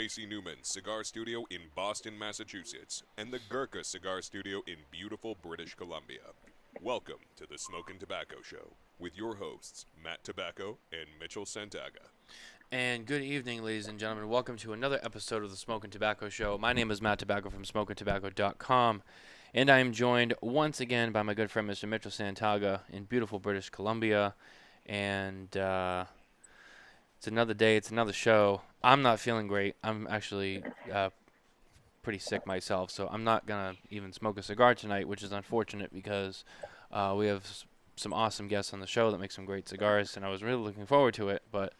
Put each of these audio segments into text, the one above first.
JC Newman Cigar Studio in Boston, Massachusetts, and the Gurkha Cigar Studio in beautiful British Columbia. Welcome to the Smokin Tabacco Show with your hosts, Matt Tobacco and Mitchell Santaga. And good evening, ladies and gentlemen. Welcome to another episode of the Smokin Tabacco Show. My name is Matt Tobacco from SmokinTabacco.com, and I am joined once again by my good friend Mr. Mitchell Santaga in beautiful British Columbia. And it's another day, it's another show. I'm not feeling great. I'm actually pretty sick myself, so I'm not going to even smoke a cigar tonight, which is unfortunate because we have some awesome guests on the show that make some great cigars, and I was really looking forward to it, but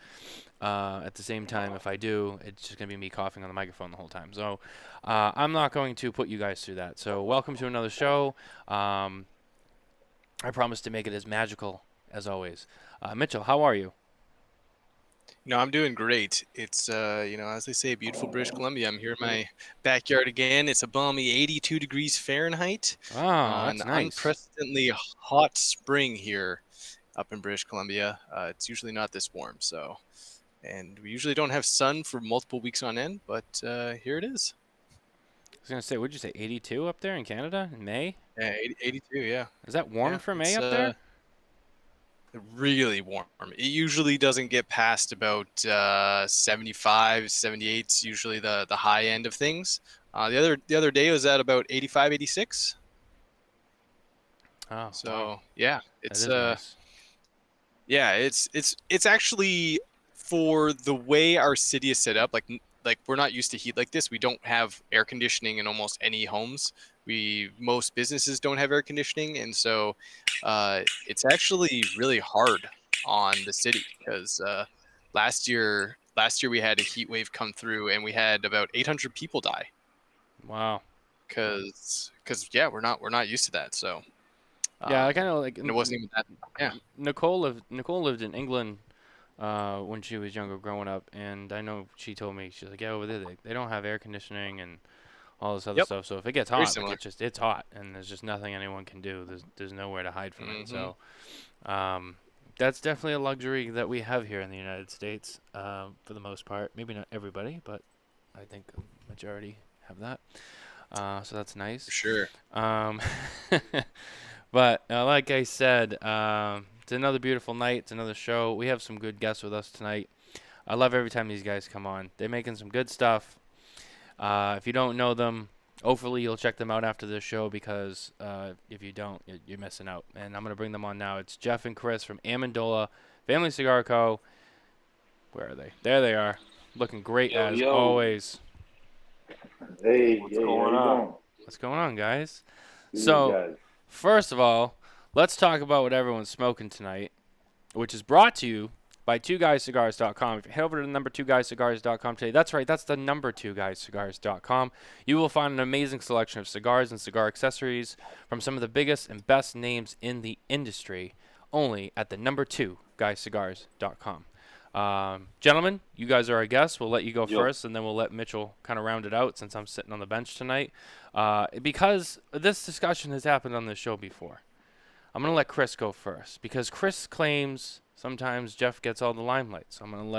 at the same time, if I do, it's just going to be me coughing on the microphone the whole time. So I'm not going to put you guys through that. So welcome to another show. I promise to make it as magical as always. Mitchell, how are you? I'm doing great. It's, as they say, beautiful British Columbia. I'm here in my backyard again. It's a balmy 82 degrees Fahrenheit Oh, on that's nice. unprecedentedly hot spring here up in British Columbia. It's usually not this warm, and we usually don't have sun for multiple weeks on end, but here it is. I was going to say, what did you say, 82 up there in Canada in May? Yeah, 82, yeah. Is that warm for May it's, up there? Really warm. It usually doesn't get past about 75, 78 is usually the high end of things. The other day was at about 85, 86. Oh, So wow. yeah, That it's is nice. yeah, it's actually, for the way our city is set up, like we're not used to heat like this. We don't have air conditioning in almost any homes. Most businesses don't have air conditioning, and so it's actually really hard on the city because last year we had a heat wave come through and we had about 800 people die Wow. because yeah, we're not used to that. So Yeah, I kind of like. and it wasn't even that. Yeah. Nicole lived in England when she was younger, growing up, and I know she told me, she's like, yeah, over there they don't have air conditioning and all this other Yep. stuff. So if it gets Very hot, like similar. it's hot, and there's just nothing anyone can do. There's nowhere to hide from it. Mhm. So that's definitely a luxury that we have here in the United States, for the most part. Maybe not everybody, but I think a majority have that. So that's nice. For sure. Um, but like I said, it's another beautiful night. It's another show. We have some good guests with us tonight. I love every time these guys come on. They're making some good stuff. If you don't know them, hopefully you'll check them out after this show because if you don't, you're missing out. And I'm going to bring them on now. It's Jeff and Chris from Amendola Family Cigar Co. Where are they? There they are. Looking great as always. Hey, What's hey, going how you on? doing? What's going on, guys? Good, So, guys. first of all, let's talk about what everyone's smoking tonight, which is brought to you by 2guyscigars.com. If you head over to the number 2guyscigars.com today, that's right, that's the number 2guyscigars.com. You will find an amazing selection of cigars and cigar accessories from some of the biggest and best names in the industry, only at the number 2guyscigars.com. Gentlemen, you guys are our guests. We'll let you go Yep. first, and then we'll let Mitchell kind of round it out since I'm sitting on the bench tonight. Because this discussion has happened on this show before. I'm going to let Chris go first because Chris claims sometimes Jeff gets all the limelight. So I'm going to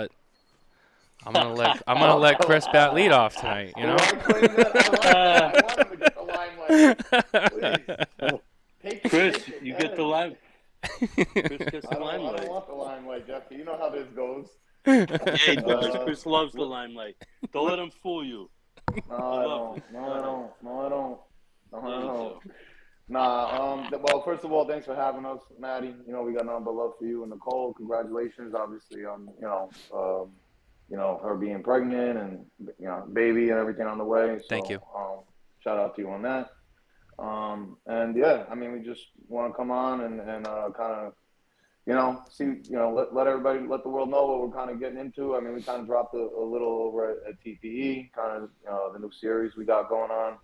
let Chris bat lead off tonight, you know? I want him to get the limelight. Please. Chris, Take it, you go get the ahead. lime. Chris gets I the don't limelight. want the limelight, Jeffy. You know how this goes. Yeah, he does. Uh, Chris loves the limelight. Don't let him fool you. No, I don't. No, I don't. No, I don't. No, I Yeah, you don't. do. Well, first of all, thanks for having us, Maddie. You know, we got nothing but love for you and Nicole. Congratulations, obviously, on her being pregnant and baby and everything on the way. So, Thank you. Shout out to you on that. And yeah, I mean, we just want to come on and kind of, see, let everybody, let the world know what we're kind of getting into. I mean, we kind of dropped a little over at TPE, kind of the new series we got going on.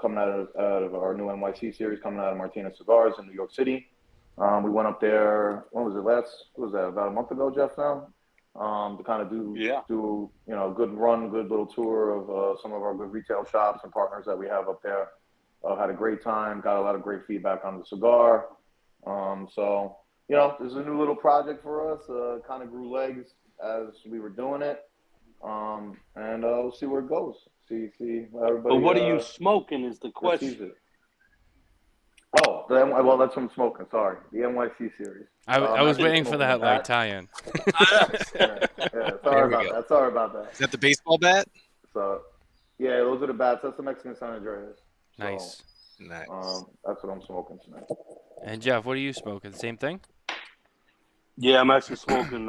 Coming out of our new NYC Series, coming out of Martinez Cigars in New York City. We went up there, what was that, about a month ago, Jeff, now? To kind of do good run, good little tour of some of our good retail shops and partners that we have up there. Had a great time, got a lot of great feedback on the cigar. So, this is a new little project for us, kind of grew legs as we were doing it. And we'll see where it goes. See everybody. But what are you smoking is the receives question. it. Oh, well, that's what I'm smoking. Sorry, the NYC Series. I was waiting for smoking that the like bat. tie-in. Yeah, sorry about that. Is that the baseball bat? So, yeah, those are the bats. That's the Mexican San Andreas. So, Nice. Nice. That's what I'm smoking tonight. And Jeff, what are you smoking? Same thing? Yeah, I'm actually smoking.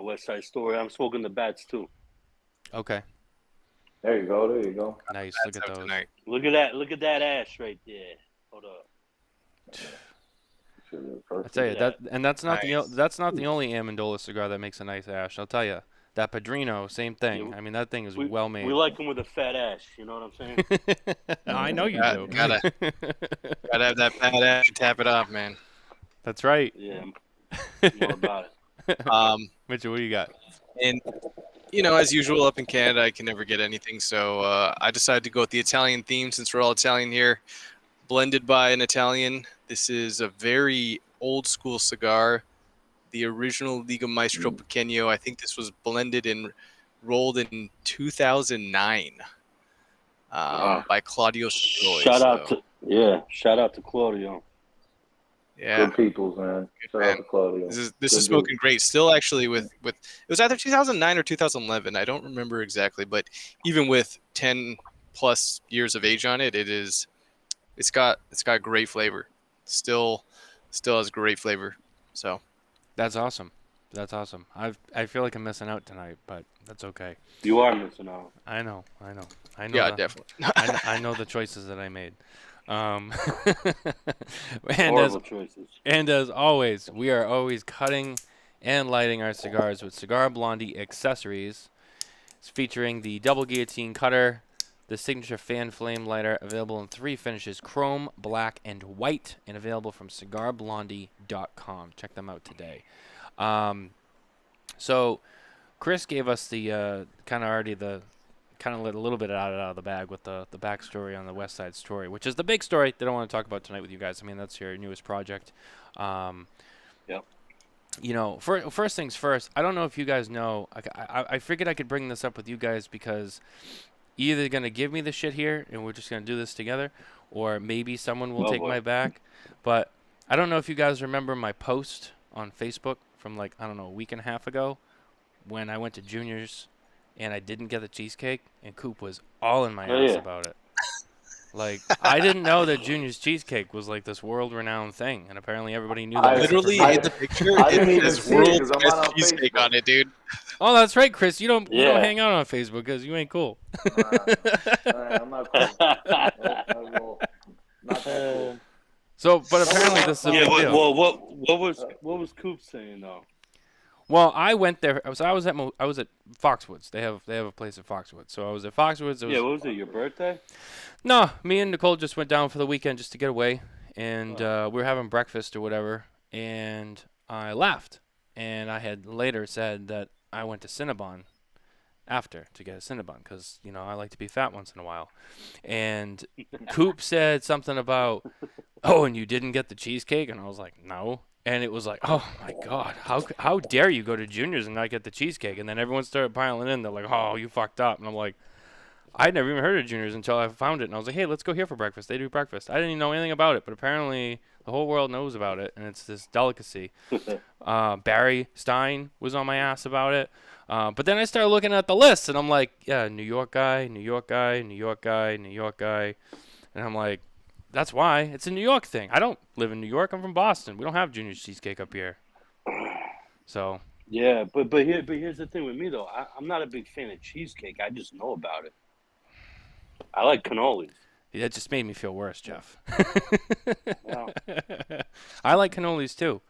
West Side Story. I'm smoking the bats too. Okay. There you go. Nice. Look at those. Tonight. Look at that ash right there. Hold up. I tell you that's not Nice. that's not the only Amendola cigar that makes a nice ash. I'll tell you that Padrino, same thing. Yeah, I mean that thing is We, well made. we like them with a fat ash. You know what I'm saying? I know you do. Gotta have that bad ash and tap it off, man. That's right. Yeah. More about it. Mitchell, what do you got? And as usual, up in Canada, I can never get anything, so I decided to go with the Italian theme since we're all Italian here. Blended by an Italian. This is a very old school cigar. The original Liga Maestro Pequeño. I think this was blended and rolled in 2009 by Claudio Stroy. Shout out to Claudio. Yeah. Good peoples, man. Shout out to Claudio. This is smoking great. Still, actually, with it was either 2009 or 2011. I don't remember exactly, but even with 10 plus years of age on it, it's got great flavor. Still has great flavor. So That's awesome. That's awesome. I feel like I'm missing out tonight, but that's okay. You are missing out. I know. yeah, definitely. I know the choices that I made. And Horrible choices. as always, we are always cutting and lighting our cigars with Cigar Blondie accessories. It's featuring the double guillotine cutter, the signature fan flame lighter, available in 3 finishes: chrome, black, and white, and available from cigarblondie.com. Check them out today. So Chris gave us the kind of let a little bit out of the bag with the backstory on the West Side Story, which is the big story that I want to talk about tonight with you guys. I mean, that's your newest project. Yep. First things first, I don't know if you guys know, I figured I could bring this up with you guys because either they're going to give me the shit here and we're just going to do this together, or maybe someone will take my back. But I don't know if you guys remember my post on Facebook from a week and a half ago when I went to Junior's and I didn't get the cheesecake, and Coop was all in my ass about it. I didn't know that Junior's cheesecake was this world-renowned thing, and apparently everybody knew that. Literally in the picture, it says world's best cheesecake on it, dude. Oh, that's right, Chris. You don't hang out on Facebook because you ain't cool. I'm not cool. Not cool. So, but apparently this is a big deal. Well, what was Coop saying though? Well, I went there. I was at Foxwoods. They have a place at Foxwoods. So I was at Foxwoods. What was it? Your birthday? No, me and Nicole just went down for the weekend just to get away, and we were having breakfast or whatever. And I left, and I had later said that I went to Cinnabon after to get a Cinnabon because I like to be fat once in a while. And Coop said something about, "Oh, and you didn't get the cheesecake?" And I was like, "No." And it was like, oh my God, how dare you go to Junior's and not get the cheesecake? And then everyone started piling in. They're like, oh, you fucked up. And I'm like, I'd never even heard of Junior's until I found it. And I was like, hey, let's go here for breakfast. They do breakfast. I didn't even know anything about it, but apparently the whole world knows about it, and it's this delicacy. Barry Stein was on my ass about it. But then I started looking at the list, and I'm like, yeah, New York guy, New York guy, New York guy, New York guy. And I'm like, that's why. It's a New York thing. I don't live in New York. I'm from Boston. We don't have Junior's cheesecake up here. So. Yeah, but here's the thing with me though. I'm not a big fan of cheesecake. I just know about it. I like cannolis. Yeah, that just made me feel worse, Jeff. Well, I like cannolis too.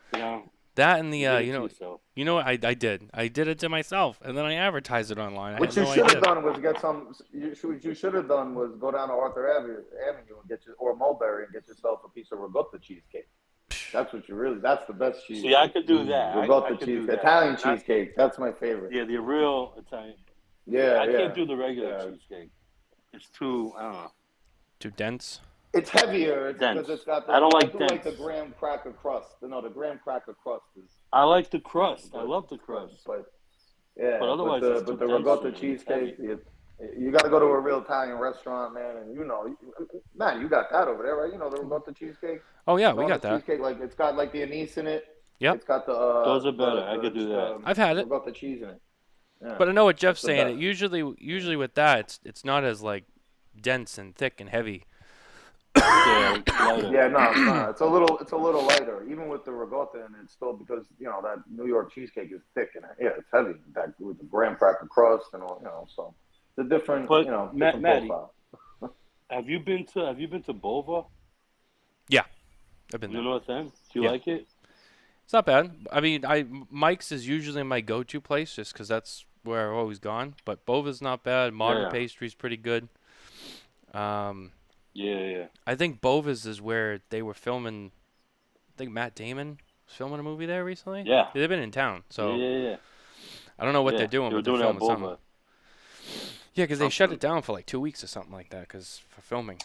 That and the what I did it to myself, and then I advertised it online. What you should have done was get some. What you should have done was go down to Arthur Avenue and or Mulberry and get yourself a piece of ricotta cheesecake. That's what you really. That's the best cheesecake. See, I could do that. Ricotta cheesecake, Italian cheesecake. That's my favorite. Yeah, the real Italian. Yeah, I can't do the regular cheesecake. It's too. I don't know. Too dense. It's heavier because it's got. I don't like the graham cracker crust. No, the graham cracker crust is. I like the crust. I love the crust. But Yeah, But otherwise, it's but too the dense ricotta and cheesecake, heavy. you got to go to a real Italian restaurant, man. And man, you got that over there, right? You know the ricotta cheesecake. Oh yeah, You we know got the that. cheesecake, like it's got like the anise in it. Yep. It's got Those are better. I could do that. I've had it. Ricotta cheese in it. Yeah, But I know what Jeff's that's the saying. best. Usually with that, it's not as like dense and thick and heavy. Yeah, lighter. Yeah, no, it's not. It's a little lighter, even with the ricotta, and it's still because that New York cheesecake is thick and it's heavy. In fact, with the graham cracker crust and all, so it's a different, But different Matty, profile. have you been to Bova Yeah, I've been in the there. North End? Do you Yeah. like it? It's not bad. I mean, Mike's is usually my go-to place just because that's where I've always gone. But Bova's not bad. Modern Yeah. pastry's pretty good. Yeah. I think Bova's is where they were filming. I think Matt Damon was filming a movie there recently. Yeah. They've been in town, so Yeah. I don't know what Yeah, they're doing, They were but they're doing it at filming something. Bova. Yeah, because they shut it down for like 2 weeks or something like that for filming.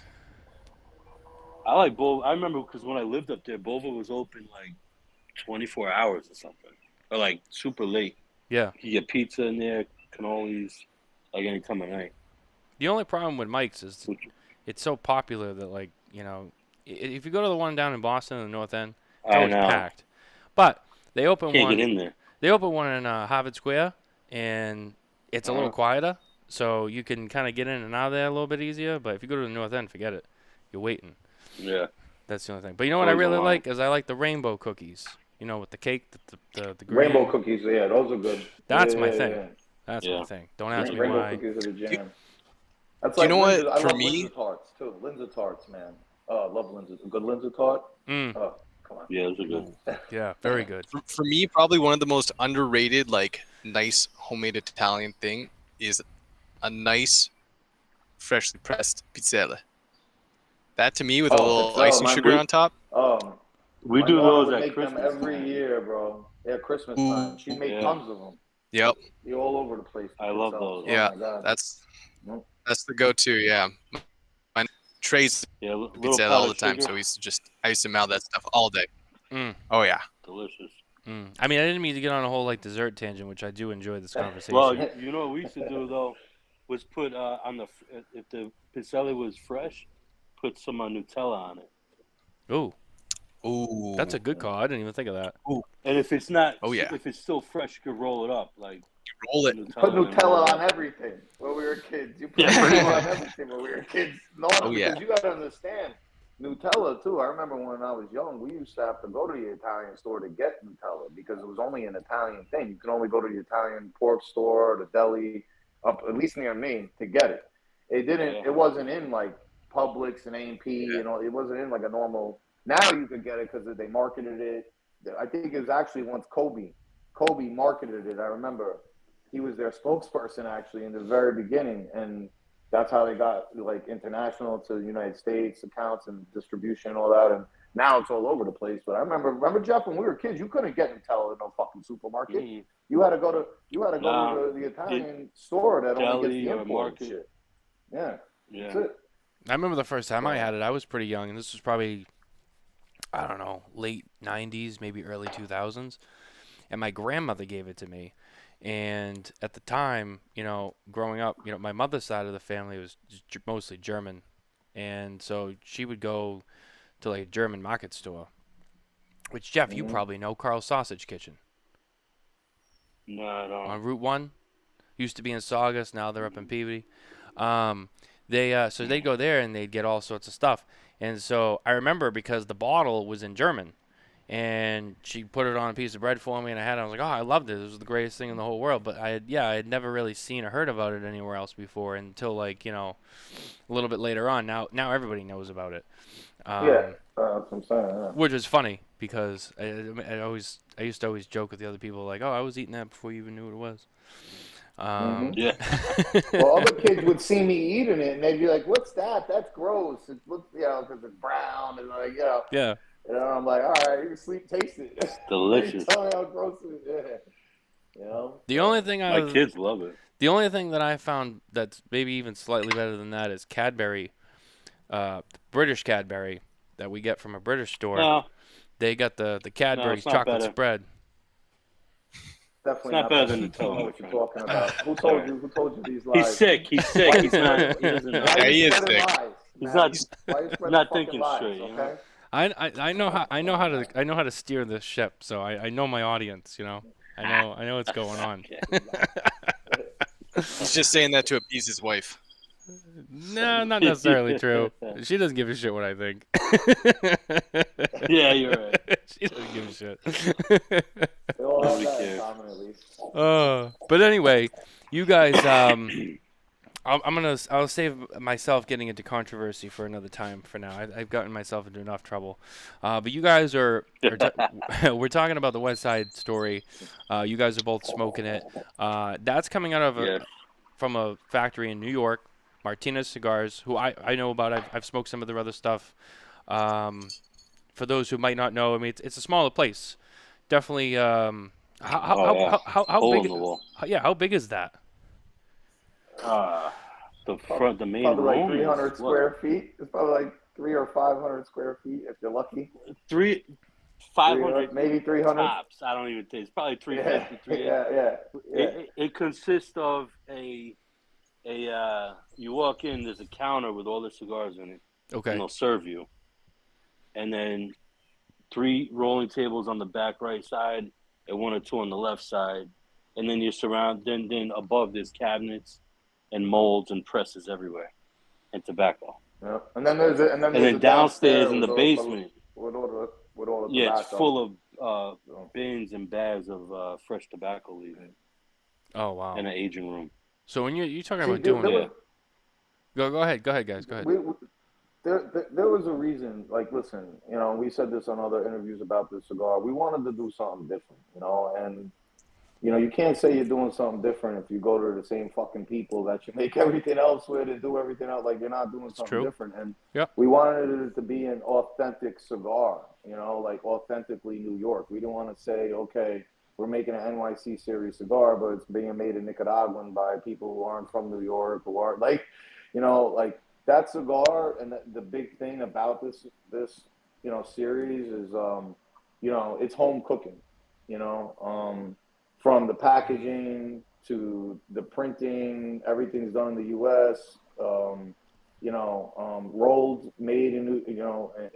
I like Bova. I remember because when I lived up there, Bova was open like 24 hours or something, or like super late. Yeah. You get pizza in there, cannolis, like any time of night. The only problem with Mike's is it's so popular that like if you go to the one down in Boston in the North End, it's I always know. packed. But they open Can't one. get in there. They open one in Harvard Square, and it's a little quieter, so you can kind of get in and out of there a little bit easier. But if you go to the North End, forget it. You're waiting. Yeah. That's the only thing. But you know what I Always really a line. like is I like the rainbow cookies. With the cake, the green. Rainbow cookies, yeah, those are good. That's Yeah, my yeah, thing. yeah. That's Yeah. my thing. Don't ask me Rainbow why. cookies are the jam. That's Do you like know what, Linzer, I for love me- Linzer tarts too. Linzer tarts, man. Oh, I love Linzer. A good Linzer tart. Mm. Oh, come on. Yeah, those are good. Yeah, very good. For me, probably one of the most underrated, like nice homemade Italian thing is a nice, freshly pressed pizzella. That to me with a little pizzelle, icing man. sugar on top. We My do daughter those would at make Christmas them every time. year, bro. Yeah, Christmas time. She'd make Yeah. tons of them. Yep, Be all over the place. I love pizzelles. those. Oh Yeah, my God. that's the go-to. Yeah, my Trey's Yeah, little pizzella all the powdered time, sugar. so I used to mouth that stuff all day. Mm. Oh yeah. Delicious. I mean, I didn't mean to get on a whole like dessert tangent, which I do enjoy this conversation. Well, you know what we used to do though was put on the if the pizzelle was fresh, put some Nutella on it. Ooh, Ooh, that's a good call. I didn't even think of that. And if it's not, Oh, yeah. if it's still fresh, you could roll it up like roll it. Nutella. Put and roll Nutella it on up. everything when we were kids. You put Yeah. Nutella on everything when we were kids. No, Oh, because yeah. you got to understand Nutella too. I remember when I was young, we used to have to go to the Italian store to get Nutella because it was only an Italian thing. You could only go to the Italian pork store, the deli, up at least near me, to get it. It didn't. Yeah. It wasn't in like Publix and A&P. It wasn't in like a normal. Now you could get it because they marketed it. I think it was actually once Kobe marketed it. I remember he was their spokesperson actually in the very beginning, and that's how they got like international to the United States accounts and distribution and all that. And now it's all over the place. But I remember Jeff, when we were kids, you couldn't get Nutella in no fucking supermarket. Mhm. You had to go to Nah, to the Italian store that only deli gets the or import market. shit. Yeah, that's Yeah. it. I remember the first time I had it. I was pretty young, and this was probably, I don't know, late '90s, maybe early 2000s. And my grandmother gave it to me. And at the time, growing up, my mother's side of the family was mostly German, and so she would go to like a German market store, which Jeff, you probably know, Carl's Sausage Kitchen No, I don't. on Route 1. Used to be in Saugus, now they're up in Peabody. So they'd go there and they'd get all sorts of stuff. And so I remember because the bottle was in German, and she put it on a piece of bread for me, and I had it. I was like, oh, I loved it. It was the greatest thing in the whole world. But I had never really seen or heard about it anywhere else before until like a little bit later on. Now everybody knows about it. That's what I'm saying. Yeah. Which is funny because I used to always joke with the other people like, oh, I was eating that before you even knew what it was. Yeah. Well, other kids would see me eating it, and they'd be like, "What's that? That's gross." It looks, because it's brown, and like, Yeah. I'm like, "All right, you can taste it." Delicious. Tell me how gross it is. The only thing My kids love it. The only thing that I found that's maybe even slightly better than that is Cadbury, British Cadbury that we get from a British store. No, They got the Cadbury's it's not chocolate better. spread. Definitely not better than better. the I don't know toe, what you're my friend. talking about. Who told you? Who told you these lies? He's sick. He's sick. He's not. He doesn't know. Why Yeah, are he you is spreading sick. lies, He's Matt? not. Why are you spreading Not fucking thinking lies? straight, you know? Okay. I know how to steer this ship, so I know my audience. You know, I know what's going on. He's just saying that to appease his wife. No, not necessarily true. She doesn't give a shit what I think. Yeah, you're right. She doesn't give a shit. They all have Nobody that in cares. common, at least. But anyway, you guys, I'll save myself getting into controversy for another time. For now, I've gotten myself into enough trouble. But you guys we're talking about the West Side Story. You guys are both smoking it. That's coming out of from a factory in New York, Martinez Cigars, who I know about. I've smoked some of their other stuff. For those who might not know, I mean it's a smaller place. Definitely. How Hole big? in the wall. How big is that? The main Probably room like 300 is square feet. It's probably like 300 or 500 square feet if you're lucky. 500 maybe 300 tops. I don't even think it's probably 350. Yeah. It consists of a you walk in, there's a counter with all the cigars in it, Okay. and they'll serve you, and then 3 rolling tables on the back right side and 1 or 2 on the left side, and then you surround. Then above there's cabinets and molds and presses everywhere, and tobacco. Yeah. And then there's a downstairs in with the all basement. with all the Yeah, tobacco. it's full of bins and bags of fresh tobacco leaving. Oh wow. In an aging room. So when you're talking See, about doing there it, go ahead, guys, go ahead. There was a reason. Like, listen, you know, we said this on other interviews about this cigar. We wanted to do something different, you know, and you know, you can't say you're doing something different if you go to the same fucking people that you make everything else with and do everything else. Like, you're not doing something different. And we wanted it to be an authentic cigar, you know, like authentically New York. We didn't want to say, okay, we're making an NYC Series cigar, but it's being made in Nicaraguan by people who aren't from New York, who are like, you know, like that cigar. And the big thing about this, you know, series is, you know, it's home cooking, you know, from the packaging to the printing, everything's done in the U.S. You know, rolled, made in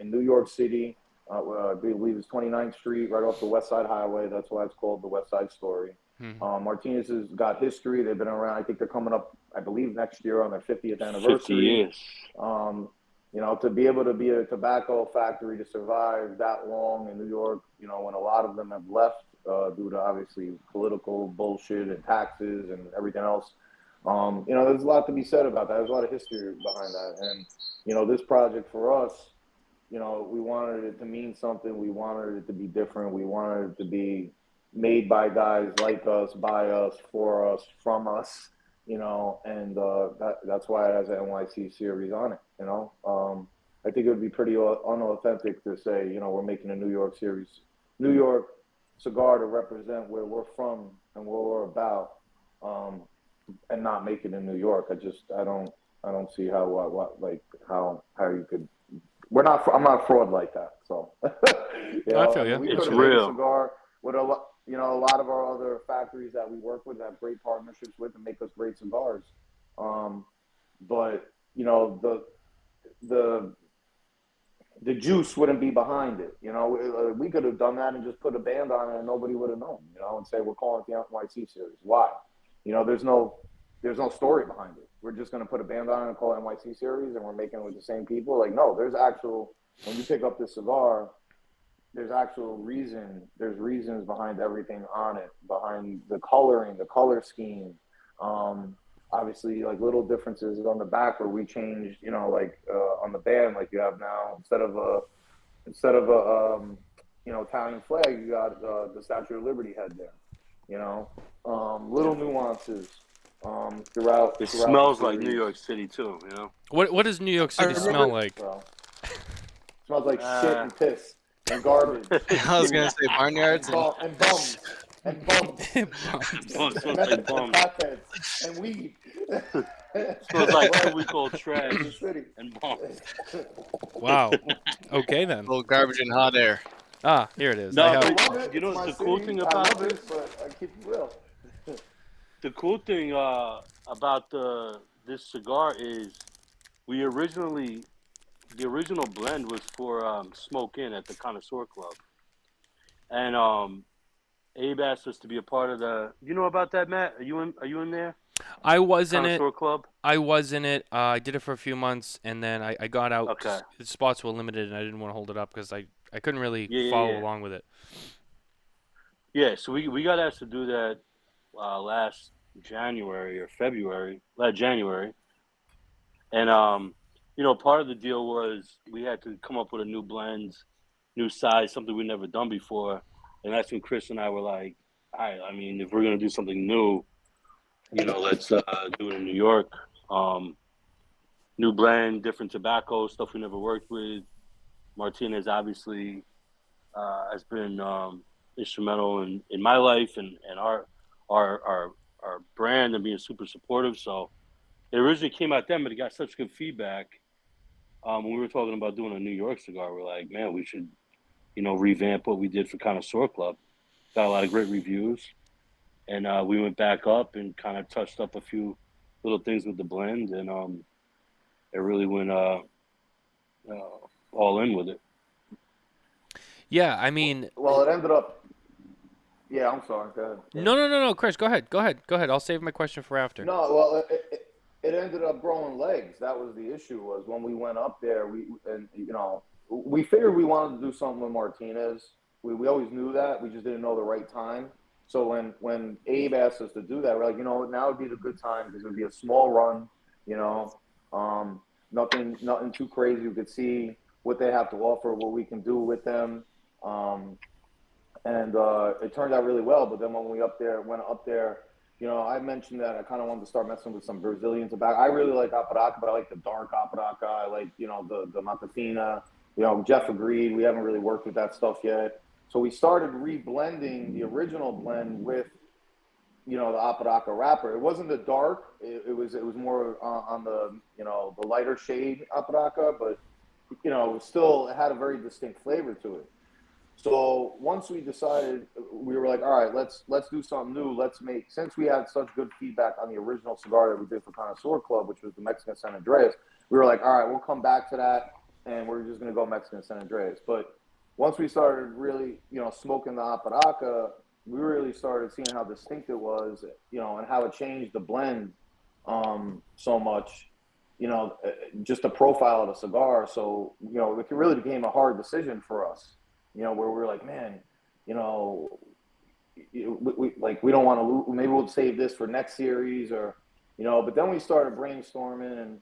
New York City. I believe it's 29th Street, right off the West Side Highway. That's why it's called the West Side Story. Martinez has got history. They've been around. I think they're coming up, I believe, next year on their 50th anniversary. 50 years. You know, to be able to be a tobacco factory to survive that long in New York, you know, when a lot of them have left due to obviously political bullshit and taxes and everything else. You know, there's a lot to be said about that. There's a lot of history behind that. And, you know, this project for us, you know, we wanted it to mean something. We wanted it to be different. We wanted it to be made by guys like us, by us, for us, from us, you know, and that's why it has an NYC Series on it, you know. I think it would be pretty unauthentic to say, you know, we're making a New York Series, New York cigar to represent where we're from and what we're about, and not make it in New York. I don't see how you could. I'm not a fraud like that. So you know, I feel you. We could have made a cigar with a lot of our other factories that we work with have great partnerships with and make us great cigars. But you know, the juice wouldn't be behind it. You know, we could have done that and just put a band on it and nobody would have known, you know, and say we're calling it the NYC Series. Why? You know, there's no story behind it. We're just going to put a band on it and call it NYC Series and we're making it with the same people. Like, no, when you pick up this cigar, there's reasons behind everything on it, behind the coloring, the color scheme. Obviously, like little differences on the back where we changed, you know, like on the band, like you have now, instead of a you know, Italian flag, you got the Statue of Liberty head there. You know, little nuances throughout. It smells like New York City too. You know. What does New York City smell like? Smells like shit and piss and garbage. I was gonna say barnyards and bums. And bums. Smells like bums. And weed. Smells like what we call trash and bums. Wow. Okay then. a little garbage and hot air. Ah, here it is. I No, have. I but love it. you know It's my the cool city. thing I about love it, this. but I keep it real. The cool thing about this cigar is we originally the original blend was for Smoke In at the Connoisseur Club, and Abe asked us to be a part of the. You know about that, Matt? Are you in? Are you in there? I was in it. Connoisseur Club. I was in it. I did it for a few months, and then I got out. Okay. The spots were limited, and I didn't want to hold it up because I couldn't really follow Yeah. along with it. Yeah. So we got asked to do that last January or February, last January, and part of the deal was we had to come up with a new blend, new size, something we'd never done before, and that's when Chris and I were like, all right, I mean, if we're gonna do something new, let's do it in New York. New blend, different tobacco, stuff we never worked with. Martinez obviously has been instrumental in my life and our brand and being super supportive. So it originally came out then, but it got such good feedback. When we were talking about doing a New York cigar, we're like, man, we should, revamp what we did for Connoisseur Club. Got a lot of great reviews. And we went back up and kind of touched up a few little things with the blend, and it really went all in with it. Yeah, I mean. Well, it ended up. Yeah, I'm sorry. Go ahead. No, Chris, go ahead. I'll save my question for after. No, well, it ended up growing legs. That was the issue. Was when we went up there, we figured we wanted to do something with Martinez. We always knew that. We just didn't know the right time. So when Abe asked us to do that, we're like, now would be the good time because it would be a small run. Nothing too crazy. We could see what they have to offer, what we can do with them. And it turned out really well. But then when we went up there, I mentioned that I kind of wanted to start messing with some Brazilian tobacco. I really like Aparaca, but I like the dark Aparaca. I like, the Matafina. Jeff agreed. We haven't really worked with that stuff yet. So we started reblending the original blend with, the Aparaca wrapper. It wasn't the dark. It was more on the, the lighter shade Aparaca, but, it had a very distinct flavor to it. So once we decided, we were like, all right, let's do something new. Since we had such good feedback on the original cigar that we did for Connoisseur Club, which was the Mexican San Andreas, we were like, all right, we'll come back to that, and we're just going to go Mexican San Andreas. But once we started really, smoking the Aparaca, we really started seeing how distinct it was, and how it changed the blend so much, just the profile of the cigar. So, it really became a hard decision for us. Where we're like, man, we don't want to lose. Maybe we'll save this for next series, or, But then we started brainstorming and,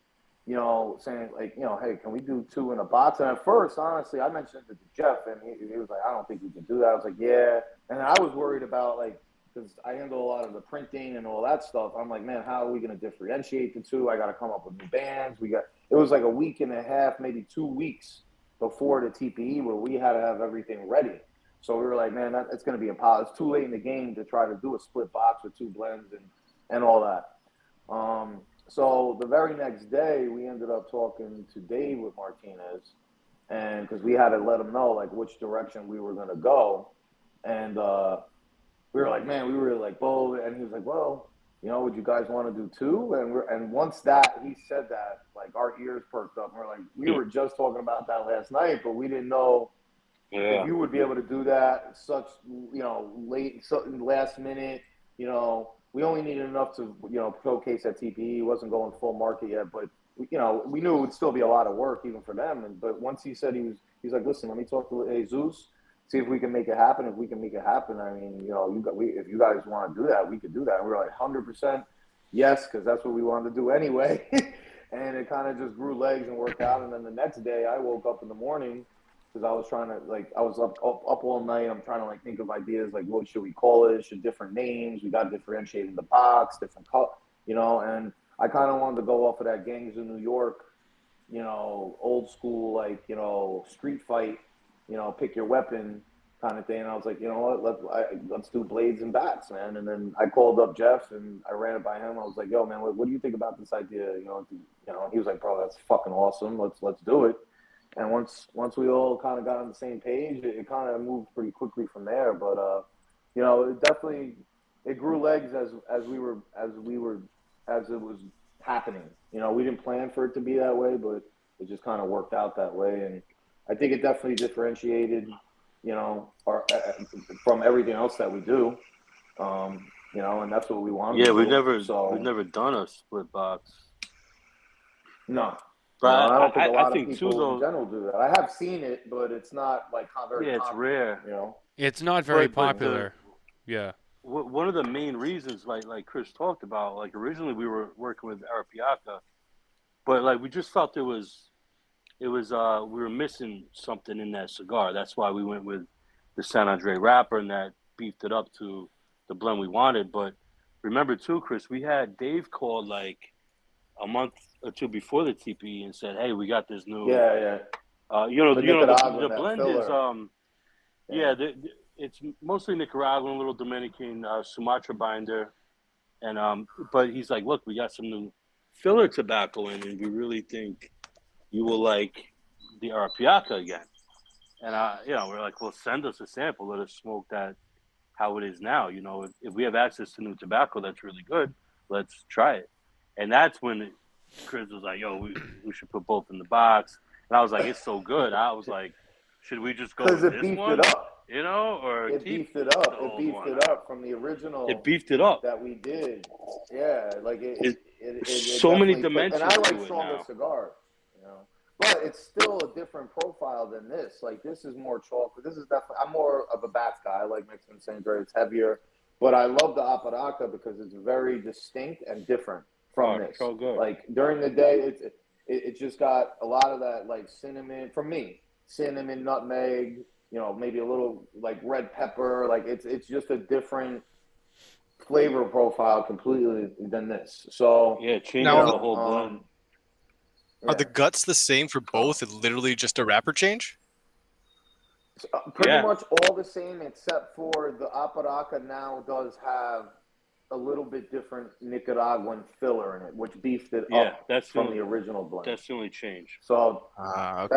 saying like, hey, can we do 2 in a box? And at first, honestly, I mentioned it to Jeff, and he was like, I don't think we can do that. I was like, yeah. And then I was worried about because I handle a lot of the printing and all that stuff. I'm like, man, how are we going to differentiate the two? I got to come up with new bands. It was like a week and a half, maybe 2 weeks before the TPE where we had to have everything ready. So we were like, man, it's going to be impossible. It's too late in the game to try to do a split box with 2 blends and all that. So the very next day, we ended up talking to Dave with Martinez, and because we had to let him know which direction we were going to go. And we were like, man, we were like bold. And he was like, well, would you guys want to do 2? And once he said that, our ears perked up. And we're like, we were just talking about that last night, but we didn't know if you would be able to do that last minute. We only needed enough to, showcase that TPE. It wasn't going full market yet, but we knew it would still be a lot of work even for them. But once he said he's like, listen, let me talk to Jesus. See if we can make it happen. If we can make it happen, I mean, if you guys want to do that, we could do that. And we were like 100% yes, because that's what we wanted to do anyway. And it kind of just grew legs and worked out. And then the next day, I woke up in the morning because I was trying to I was up all night. I'm trying to think of ideas what should we call it? Should different names? We got differentiating the box, different color, And I kind of wanted to go off of that Gangs of New York, old school street fight. Pick your weapon kind of thing. And I was like, you know what, let's do blades and bats, man. And then I called up Jeff and I ran it by him. I was like, yo, man, what do you think about this idea? He was like, bro, that's fucking awesome. Let's do it. And once we all kind of got on the same page, it kind of moved pretty quickly from there. But it definitely it grew legs as it was happening. We didn't plan for it to be that way, but it just kind of worked out that way. And I think it definitely differentiated, from everything else that we do. And that's what we wanted. Yeah, to we've do. we've never done a split box. No. But I don't think a lot of think people too, though, in general do that. I have seen it, but it's not like very yeah, it's common, rare. It's not very But popular. Yeah. One of the main reasons, like Chris talked about, like originally we were working with Arapiaca, but like we just felt we were missing something in that cigar. That's why we went with the San Andre wrapper, and that beefed it up to the blend we wanted. But remember too, Chris, we had Dave called like a month or two before the TPE and said, "Hey, we got this new." Yeah. The blend is Yeah. it's mostly Nicaraguan, a little Dominican, Sumatra binder, and but he's like, "Look, we got some new filler tobacco in, and we really think you will like the Arapiaca again." And we're like, "Well, send us a sample. Let us smoke that how it is now. If we have access to new tobacco that's really good, let's try it." And that's when Chris was like, "Yo, we should put both in the box." And I was like, "It's so good." I was like, "Should we just go with Because it this beefed one?" it up. Or It keep beefed it up. the It old beefed one? it up from the original. It beefed it up. That we did. Yeah, like it so many definitely dimensions and I to like it stronger now. cigars, but it's still a different profile than this. Like this is more chocolate. This is definitely. I'm more of a bats guy. I like Mexican Sangre. It's heavier, but I love the Aparaca because it's very distinct and different from this. So good. Like during the day, it just got a lot of that like cinnamon from me, cinnamon, nutmeg. Maybe a little like red pepper. Like it's just a different flavor profile completely than this. So yeah, change Now, the whole blend. Are the guts the same for both? It's literally just a wrapper change? Pretty much all the same, except for the Aparaca now does have a little bit different Nicaraguan filler in it, which beefed it up from the original blend. That's the only change. So okay.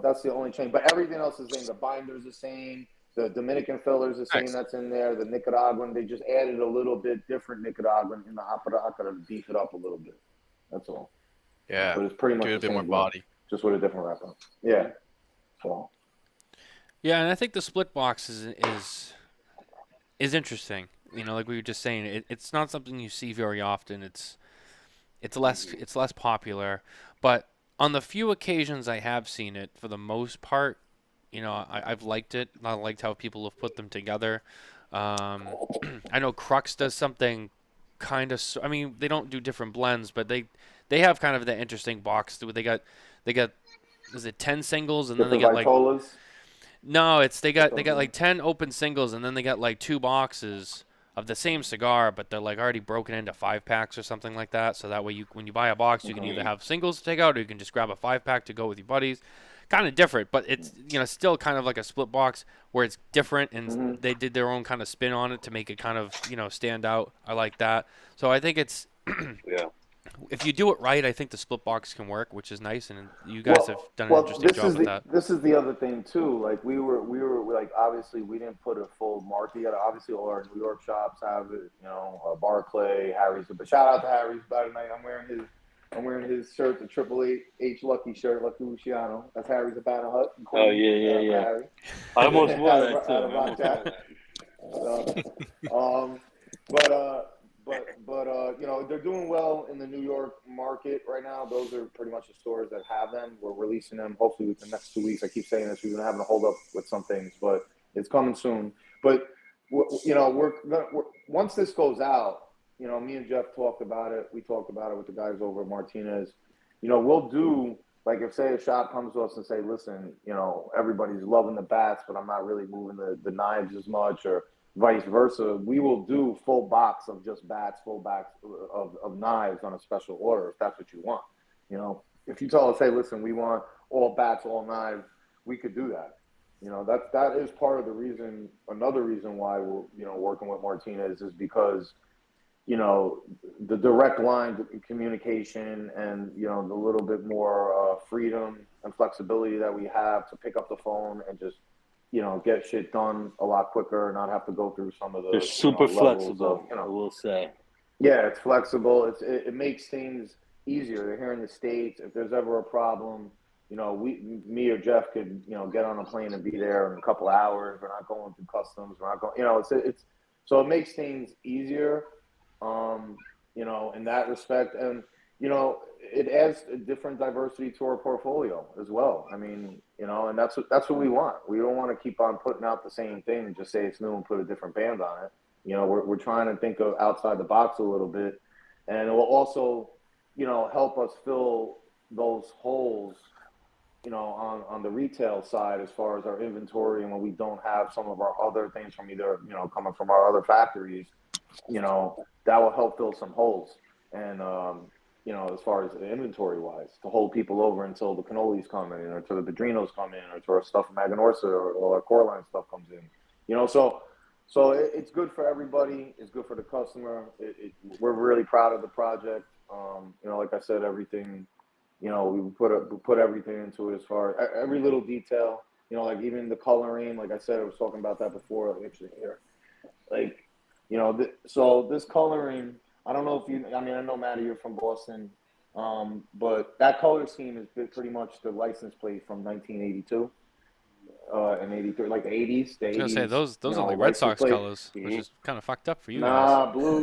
that's the only change. But everything else is the same. The binder's the same. The Dominican filler is the same. Nice. That's in there. The Nicaraguan, they just added a little bit different Nicaraguan in the Aparaca to beef it up a little bit. That's all. Yeah. But it's pretty much Give it a the bit same more blend, body. just with a different wrapper. Yeah. So. Yeah, and I think the split box is interesting. Like we were just saying, it's not something you see very often. It's less popular, but on the few occasions I have seen it, for the most part, I've liked it. I liked how people have put them together. I know Crux does something kind of. I mean, they don't do different blends, but they have kind of the interesting box. They got is it 10 singles and then they get like. No, they got like 10 open singles, and then they got like 2 boxes of the same cigar, but they're like already broken into 5-packs or something like that. So that way, when you buy a box, you can either have singles to take out, or you can just grab a 5-pack to go with your buddies. Kind of different, but it's still kind of like a split box where it's different, and they did their own kind of spin on it to make it kind of stand out. I like that. So I think it's if you do it right, I think the split box can work, which is nice, and you guys have done an interesting job with that. This is the other thing too. Like we were like, obviously we didn't put a full market yet. Obviously all our New York shops have it. Barclay, Harry's. But shout out to Harry's. By the night, I'm wearing his shirt, the 888H Lucky shirt, Lucky Luciano. That's Harry's Habana Hut. Oh yeah. Harry. I almost wore that too. But they're doing well in the New York market right now. Those are pretty much the stores that have them. We're releasing them hopefully within the next 2 weeks. I keep saying this. We've been having to hold up with some things, but it's coming soon. But once this goes out, me and Jeff talked about it. We talked about it with the guys over at Martinez. We'll do, like, if say a shop comes to us and say, listen, everybody's loving the bats, but I'm not really moving the knives as much, or vice versa, we will do full box of just bats, full box of knives on a special order if that's what you want. If you tell us, hey, listen, we want all bats, all knives, we could do that. That is part of the reason. Another reason why we're working with Martinez is because you know, the direct line to communication and, you know, the little bit more freedom and flexibility that we have to pick up the phone and just, you know, get shit done a lot quicker and not have to go through some of the They're super flexible. I will say. Yeah, it's flexible. It makes things easier. They're here in the States. If there's ever a problem, you know, me or Jeff could, you know, get on a plane and be there in a couple hours. We're not going through customs. We're not going, you know, it's so it makes things easier, you know, in that respect. And, you know, it adds a different diversity to our portfolio as well. I mean, you know, and that's what we want. We don't want to keep on putting out the same thing and just say it's new and put a different band on it. You know, we're trying to think of outside the box a little bit, and it will also, you know, help us fill those holes, you know, on the retail side as far as our inventory, and when we don't have some of our other things from either, you know, coming from our other factories, you know, that will help fill some holes. And, you know, as far as inventory wise, to hold people over until the cannolis come in, or until the Padrinos come in, or until our stuff from Aganorsa or our core line stuff comes in, you know, so it's good for everybody. It's good for the customer. We're really proud of the project. You know, like I said, everything, you know, we put everything into it as far as every little detail, you know, like even the coloring, like I said, I was talking about that before, actually here. Like, you know, so this coloring, I don't know if you, I mean, I know, Matty, you're from Boston, but that color scheme is pretty much the license plate from 1982. And 83, like the 80s. The 80s, I was gonna say those you are know, like Red Sox plate. colors, which is kind of fucked up for you Nah, blue.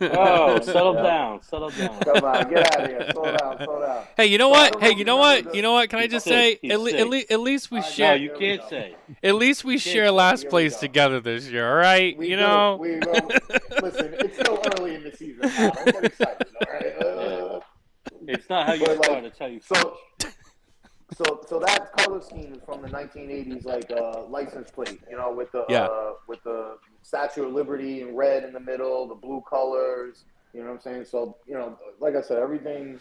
Oh, settle Yeah. down, settle down. Come on, get out of here. Slow down. Hey, you know So I what? don't Hey, if you know remember what? You know what? Can I He's just sick. say, He's sick. at least we No, share, you can't say. at least we share say, last here we place go. together this year. All right, We you do. know. Listen, it's still early in the season, pal. Don't get excited, all right? Yeah. It's not how you But, start, it's how you finish. So that color scheme is from the 1980s, like license plate, you know, with Yeah. the Statue of Liberty in red in the middle, the blue colors, you know what I'm saying? So, you know, like I said, everything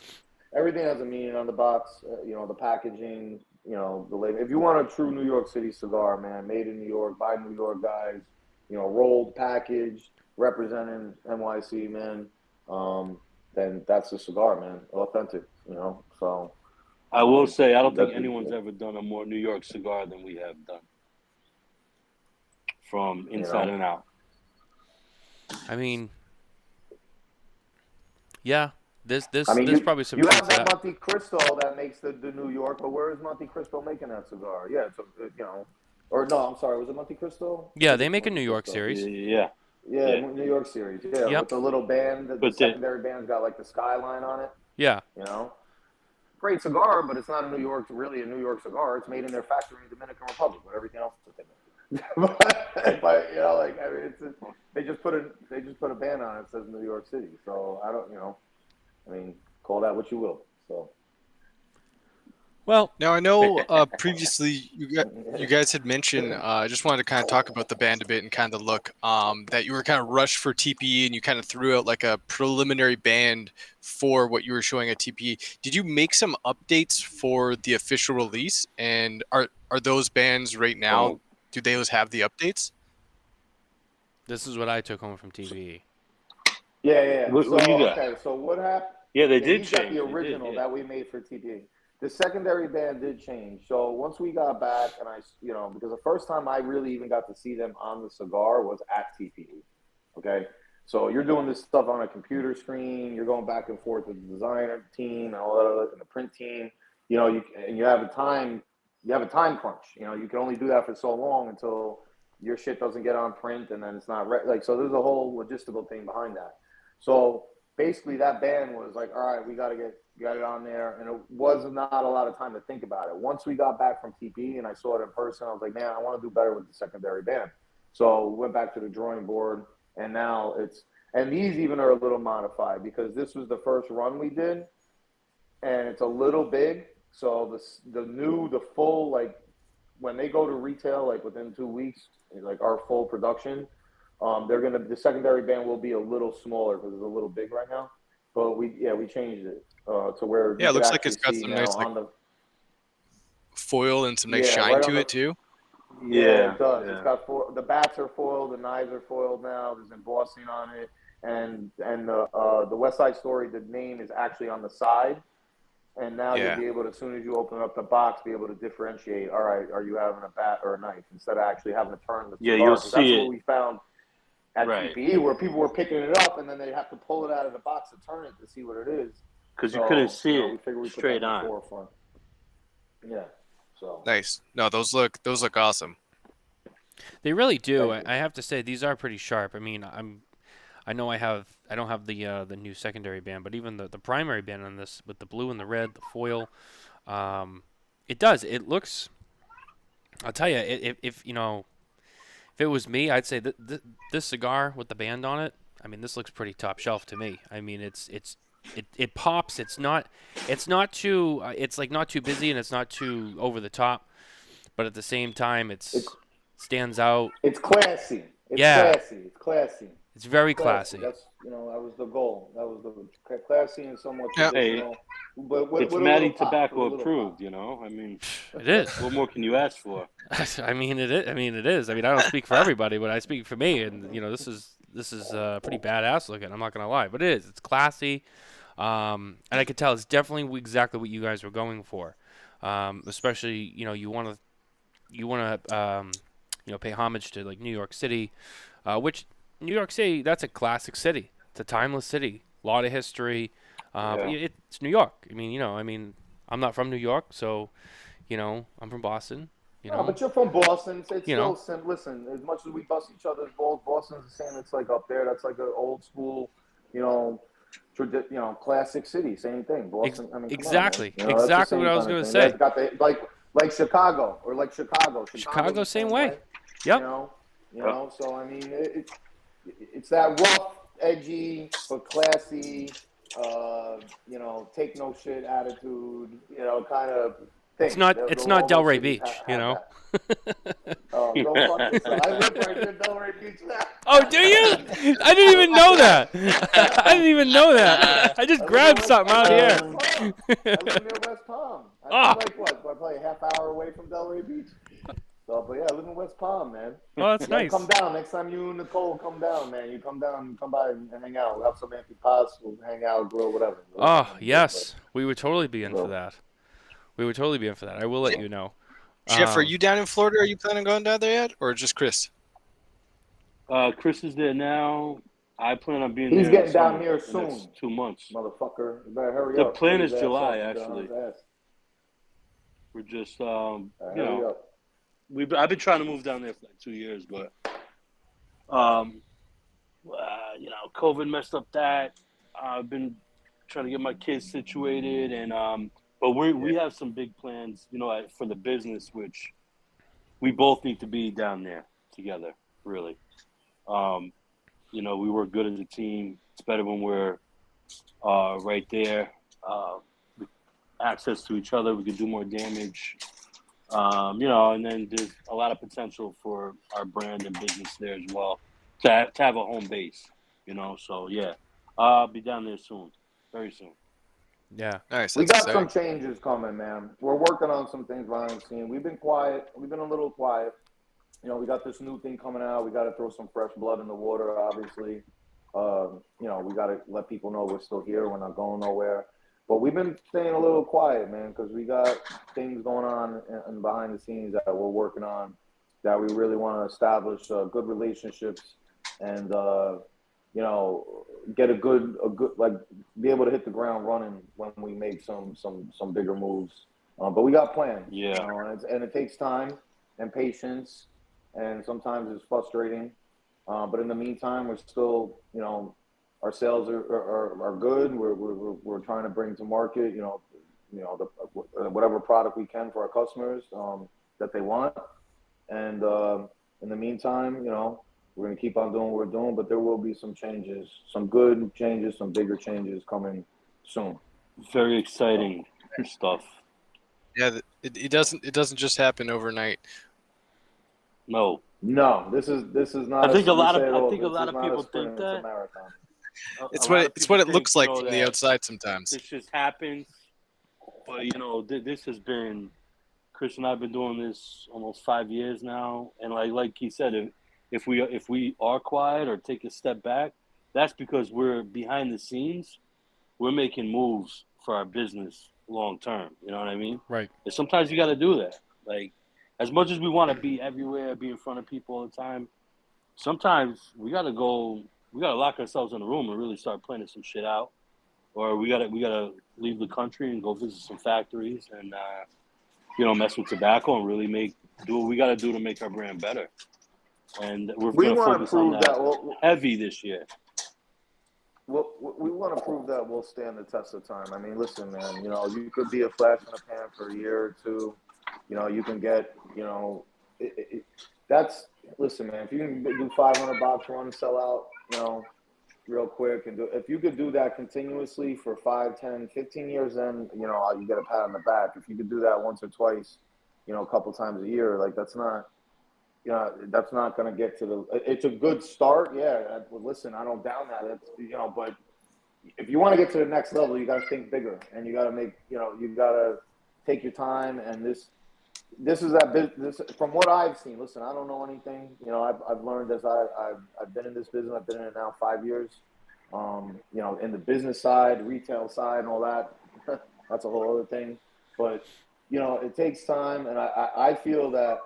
has a meaning on the box, you know, the packaging, you know, the label. If you want a true New York City cigar, man, made in New York by New York guys, you know, rolled, packaged, representing NYC, man, then that's the cigar, man, authentic, you know. So I will say, I don't think that's anyone's ever done a more New York cigar than we have done. From inside and out. I mean, yeah. There's you, probably some you truth have to that that. Monte Cristo that makes the New York, but where is Monte Cristo making that cigar? Yeah, it's you know, or no, I'm sorry, was it Monte Cristo? Yeah, they make a New York series. Yeah. New York Series. Yeah, Yep. with the little band, the secondary band's got like the skyline on it. Yeah. You know, great cigar, but it's not a New York cigar. It's made in their factory in the Dominican Republic, but everything else is that they make. but you know, like I mean, they just put a band on it that says New York City. So I don't, you know, I mean, call that what you will. So. Well, now I know previously you guys had mentioned. I just wanted to kind of talk about the band a bit and kind of the look. That you were kind of rushed for TPE and you kind of threw out like a preliminary band for what you were showing at TPE. Did you make some updates for the official release? And are those bands right now? Do they have the updates? This is what I took home from TPE. Yeah. What do you got? Okay, so what happened? Yeah, they did He's change. got the original that we made for TPE. The secondary band did change. So once we got back, and you know, because the first time I really even got to see them on the cigar was at TPE. Okay, so you're doing this stuff on a computer screen. You're going back and forth with the designer team and all that other, and the print team. You know, you have a time crunch. You know, you can only do that for so long until your shit doesn't get on print, and then it's not like. So there's a whole logistical thing behind that. So basically, that band was like, all right, we got it on there, and it was not a lot of time to think about it. Once we got back from TP and I saw it in person, I was like, man, I want to do better with the secondary band. So we went back to the drawing board, and now and these even are a little modified because this was the first run we did, and it's a little big. So the full, like when they go to retail, like within 2 weeks, like our full production, the secondary band will be a little smaller because it's a little big right now. But we changed it to where it looks like it's got some nice foil and some nice shine to it too. Yeah, it does. Yeah. It's got the bats are foiled, the knives are foiled now. There's embossing on it, and the West Side Story, the name is actually on the side. And now Yeah. you'll be able to, as soon as you open up the box, be able to differentiate. All right, are you having a bat or a knife, instead of actually having to turn the cigar. Yeah, you'll 'Cause see that's it. what we found at Right. TPE, where people were picking it up and then they have to pull it out of the box and turn it to see what it is. Because you couldn't see we it figured we put straight that in the on. forefront. Yeah. So Nice. No, those look awesome. They really do. Thank you. I have to say these are pretty sharp. I mean, I know I don't have the new secondary band, but even the primary band on this with the blue and the red, the foil, it does. It looks. I'll tell you, if you know, if it was me, I'd say that this cigar with the band on it. I mean, this looks pretty top shelf to me. I mean, it pops. It's not too. It's like not too busy and it's not too over the top, but at the same time, it stands out. it's classy. It's Yeah. classy. It's classy. It's very classy. That's that was the goal. That was the classy and somewhat Yeah. traditional. But with It's a Matty little pop, Tobacco with a little approved, pop. you know? I mean, It is. what more can you ask for? I mean, it is. I mean, it is. I mean, I don't speak for everybody, but I speak for me. And you know, this is pretty badass looking. I'm not gonna lie, but it is. It's classy, and I could tell it's definitely exactly what you guys were going for. Especially, you know, you want to pay homage to like New York City, which New York City, that's a classic city. It's a timeless city. A lot of history. But Yeah. it's New York. I mean, I'm not from New York, so you know, I'm from Boston. You know, No, but you're from Boston. It's You still know. listen, as much as we bust each other's balls, Boston's the same. It's like up there. That's like an old school, you know, classic city. Same thing. Boston. I mean, come exactly. on, man. You know, that's the Exactly same what I was kind of gonna thing. say. That's got the like Chicago or like Chicago. Chicago, the same way. You Yep. know, So I mean, it's that rough, edgy but classy. Take no shit attitude. Kind of thing. It's not All those Delray cities Beach, you have know. that. Oh, go fuck yourself. I live right near Delray Beach now. Oh, do you? I didn't even know that. I didn't even know that. I just I live grabbed in something out of West here. Palm. I live near West Palm. Ah. I'm like what? Probably a half hour away from Delray Beach. So, but yeah, I live in West Palm, man. Oh, that's nice. Come down next time you and Nicole come down, man. You come down, come by and hang out. We'll have some empty pots. We'll hang out, grill, whatever. Oh, yes. We would totally be in for that. I will let you know. Jeff, are you down in Florida? Are you planning on going down there yet, or just Chris? Chris is there now. I plan on being He's there. getting down summer, here the soon. next 2 months. Motherfucker, you better hurry The up. plan Hurry is his ass July, up. Get on actually. his ass. We're just, Hurry up. I've been trying to move down there for like 2 years, but, COVID messed up that. I've been trying to get my kids situated, and but we have some big plans, for the business, which we both need to be down there together, really. We work good as a team. It's better when we're right there. Access to each other, we can do more damage. And then there's a lot of potential for our brand and business there as well to have a home base, So yeah, I'll be down there soon, very soon. Yeah. Nice. We That's got some exciting. changes coming, man. We're working on some things behind the scenes. We've been quiet. We've been a little quiet. We got this new thing coming out. We got to throw some fresh blood in the water, obviously. We got to let people know we're still here. We're not going nowhere. But we've been staying a little quiet, man, because we got things going on and behind the scenes that we're working on that we really want to establish good relationships and, get a good be able to hit the ground running when we make some bigger moves. But we got plans. Yeah. And it takes time and patience, and sometimes it's frustrating. But in the meantime, we're still, our sales are good. We're trying to bring to market, whatever product we can for our customers that they want. And in the meantime, we're going to keep on doing what we're doing, but there will be some changes, some good changes, some bigger changes coming soon. Very exciting stuff. Yeah, it doesn't just happen overnight. No, this is not. I think a lot of not people a sprint, think it's a that. marathon. It's A lot of what people it think, looks like from the that outside sometimes. This just happens, but this has been. Chris and I have been doing this almost 5 years now, and like he said, if we are quiet or take a step back, that's because we're behind the scenes. We're making moves for our business long term. You know what I mean? Right. And sometimes you got to do that. Like, as much as we want to be everywhere, be in front of people all the time, sometimes we got to go. We got to lock ourselves in a room and really start planning some shit out. Or we gotta leave the country and go visit some factories and mess with tobacco and really do what we gotta do to make our brand better. And we're We gonna want to focus on prove that that heavy this year. we want to prove that we'll stand the test of time. I mean, listen, man. You could be a flash in the pan for a year or two. You can get. That's listen, man. If you can do 500 box run, sell out. Real quick, and if you could do that continuously for 5, 10, 15 years, then you get a pat on the back. If you could do that once or twice, a couple times a year, like that's not going to get to the. It's a good start, yeah. Listen, I don't down that. It's but if you want to get to the next level, you got to think bigger, and you got to make you got to take your time. And this is that business. From what I've seen, listen, I don't know anything. I've learned as I've been in this business. I've been in it now 5 years. In the business side, retail side, and all that. That's a whole other thing. But it takes time, and I feel that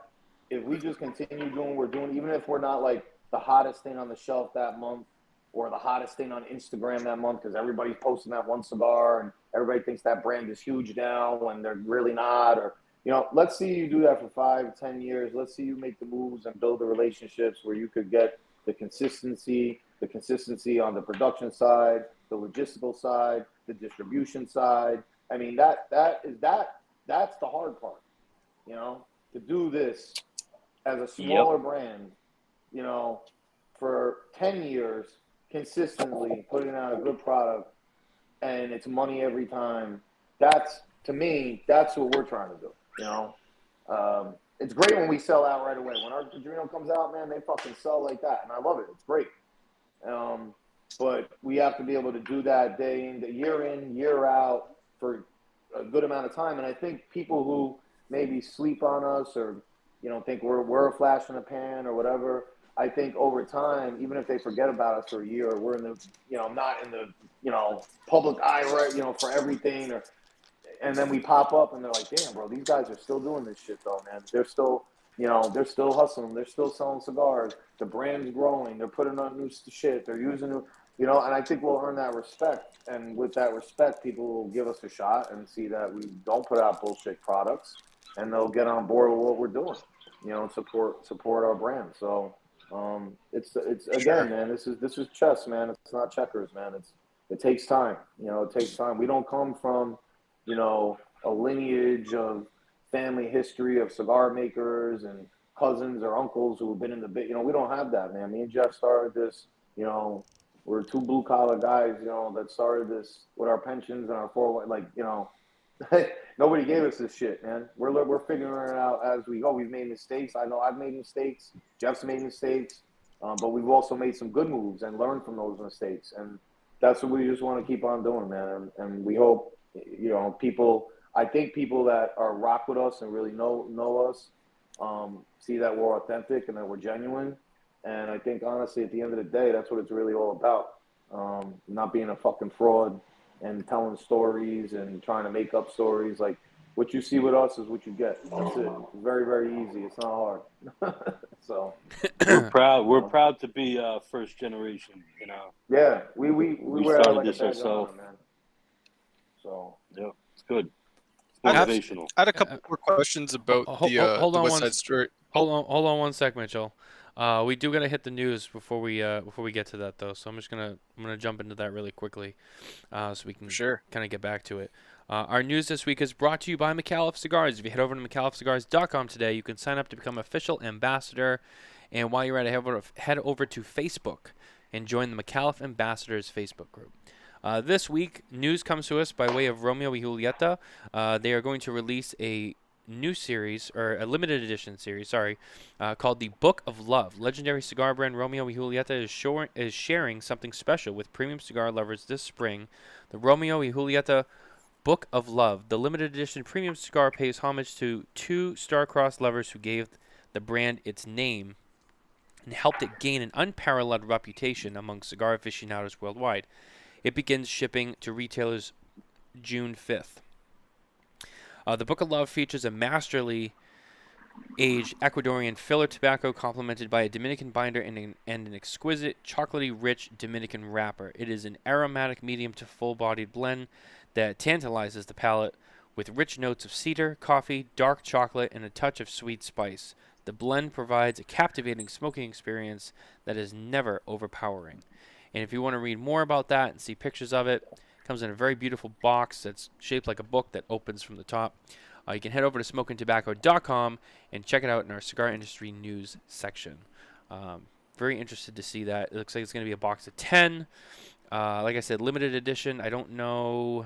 if we just continue doing what we're doing, even if we're not like the hottest thing on the shelf that month or the hottest thing on Instagram that month, because everybody's posting that one cigar and everybody thinks that brand is huge now when they're really not, or let's see you do that for 5, 10 years. Let's see you make the moves and build the relationships where you could get the consistency on the production side, the logistical side, the distribution side. I mean, that's the hard part, to do this as a smaller brand, for 10 years consistently putting out a good product, and it's money every time. To me, that's what we're trying to do. It's great when we sell out right away. When our Padrino comes out, man, they fucking sell like that, and I love it. It's great. But we have to be able to do that year in, year out for a good amount of time. And I think people who maybe sleep on us or think we're a flash in the pan or whatever, I think over time, even if they forget about us for a year, or we're in the not in the public eye, right, for everything, and then we pop up and they're like, damn, bro, these guys are still doing this shit though, man. They're still hustling. They're still selling cigars. The brand's growing. They're putting on new shit. They're using new, and I think we'll earn that respect. And with that respect, people will give us a shot and see that we don't put out bullshit products, and they'll get on board with what we're doing, and support our brand. So, it's again, man, this is chess, man. It's not checkers, man. It takes time. It takes time. We don't come from, a lineage of family history of cigar makers and cousins or uncles who have been in the bit. We don't have that, man. Me and Jeff started this, we're two blue collar guys, that started this with our pensions and our 401, nobody gave us this shit, man. We're figuring it out as we go. We've made mistakes. I know I've made mistakes. Jeff's made mistakes, but we've also made some good moves and learned from those mistakes. And that's what we just want to keep on doing, man. And we hope, I think people that are rock with us and really know us, see that we're authentic and that we're genuine. And I think, honestly, at the end of the day, that's what it's really all about. Not being a fucking fraud and telling stories and trying to make up stories. Like, what you see with us is what you get. That's it. It's very, very easy. It's not hard. So we're proud. We're proud to be first generation. Yeah, we wear started like this ourselves, man. So yeah, it's good. It's I have- motivational. I had a couple more questions about the West Side Story. Hold on one sec, Mitchell. We do gotta hit the news before we get to that though. So I'm gonna jump into that really quickly, so we can kind of get back to it. Our news this week is brought to you by Micallef Cigars. If you head over to micallefcigars.com today, you can sign up to become official ambassador. And while you're at it, head over to Facebook and join the Micallef Ambassadors Facebook group. This week, news comes to us by way of Romeo y Julieta. They are going to release a new series, or a limited edition series, called the Book of Love. Legendary cigar brand Romeo y Julieta is sharing something special with premium cigar lovers this spring. The Romeo y Julieta Book of Love, the limited edition premium cigar, pays homage to two star-crossed lovers who gave the brand its name. and helped it gain an unparalleled reputation among cigar aficionados worldwide. It begins shipping to retailers June 5th. The Book of Love features a masterly aged Ecuadorian filler tobacco complemented by a Dominican binder and an exquisite chocolatey rich Dominican wrapper. It is an aromatic medium to full-bodied blend that tantalizes the palate with rich notes of cedar, coffee, dark chocolate, and a touch of sweet spice. The blend provides a captivating smoking experience that is never overpowering. And if you want to read more about that and see pictures of it, it comes in a very beautiful box that's shaped like a book that opens from the top. You can head over to SmokinTabacco.com and check it out in our cigar industry news section. Very interested to see that. It looks like it's going to be a box of 10. Like I said, limited edition. I don't know.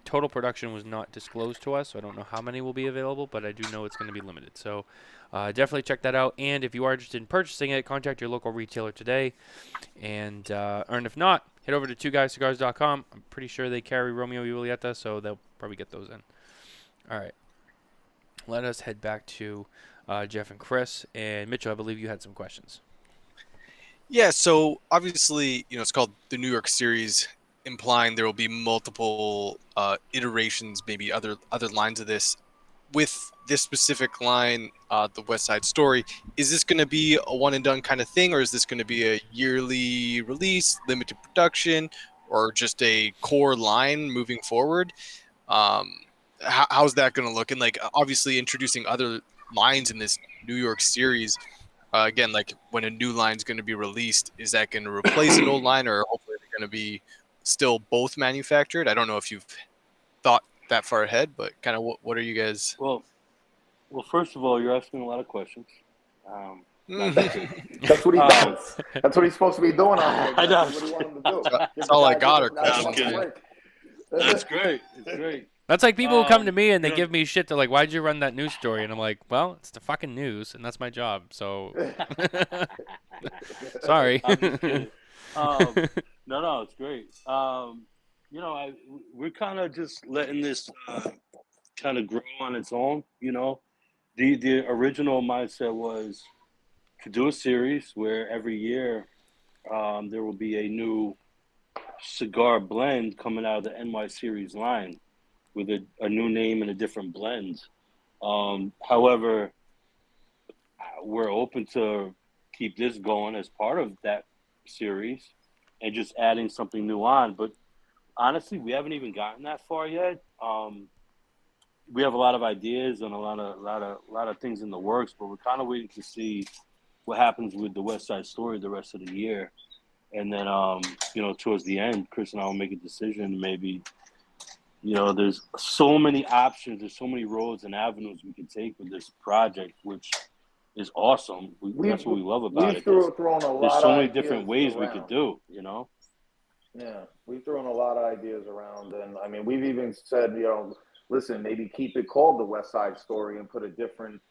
Total production was not disclosed to us, so I don't know how many will be available, but I do know it's going to be limited. So definitely check that out. And if you are interested in purchasing it, contact your local retailer today. And if not, head over to twoguyscigars.com. I'm pretty sure they carry Romeo and Julieta, so they'll probably get those in. All right. Let us head back to Jeff and Chris. And Mitchell, I believe you had some questions. Yeah, so obviously, it's called the New York Series, implying there will be multiple iterations, maybe other lines of this. With this specific line, the West Side Story, is this going to be a one-and-done kind of thing, or is this going to be a yearly release, limited production, or just a core line moving forward? How's that going to look? And obviously introducing other lines in this New York Series, again, when a new line is going to be released, is that going to replace an old line, or hopefully they're going to be still both manufactured? I don't know if you've thought that far ahead, but kind of what are you guys? Well, first of all, you're asking a lot of questions. That's what he does. That's what he's supposed to be doing on here. I know. That's what he wanted to do. That's all I got. That's great. It's great. That's like people who come to me and they give me shit. They're like, "Why'd you run that news story?" And I'm like, "Well, it's the fucking news, and that's my job." So, sorry. I'm just kidding. No, it's great. We're kind of just letting this kind of grow on its own. The original mindset was to do a series where every year there will be a new cigar blend coming out of the NYC Series line with a new name and a different blend. However, we're open to keep this going as part of that series and just adding something new on. But honestly, we haven't even gotten that far yet. We have a lot of ideas and a lot of things in the works, but we're kind of waiting to see what happens with the West Side Story the rest of the year. And then, towards the end, Chris and I will make a decision. Maybe, there's so many options. There's so many roads and avenues we can take with this project, which is awesome. That's what we love about it. There's so many different ways we could do, Yeah, we've thrown a lot of ideas around. And, I mean, we've even said, listen, maybe keep it called the West Side Story and put a different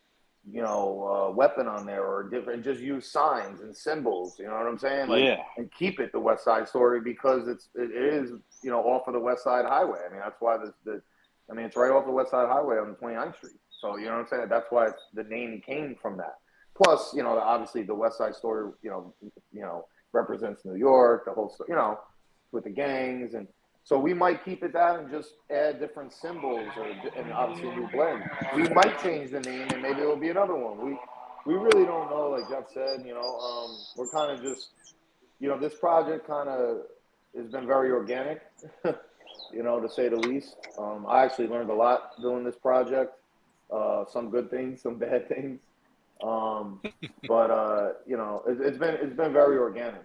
weapon on there, or different, just use signs and symbols, you know what I'm saying? And keep it the West Side Story because it is, off of the West Side Highway. I mean, that's why it's right off the West Side Highway on 29th Street. So, you know what I'm saying? That's why the name came from that. Plus, obviously the West Side Story, represents New York, the whole story, with the gangs. And so we might keep it that and just add different symbols and obviously a new blend. We might change the name and maybe it'll be another one. We really don't know, like Jeff said, we're kind of just, this project kind of has been very organic, to say the least. I actually learned a lot doing this project, some good things, some bad things. But it's been very organic,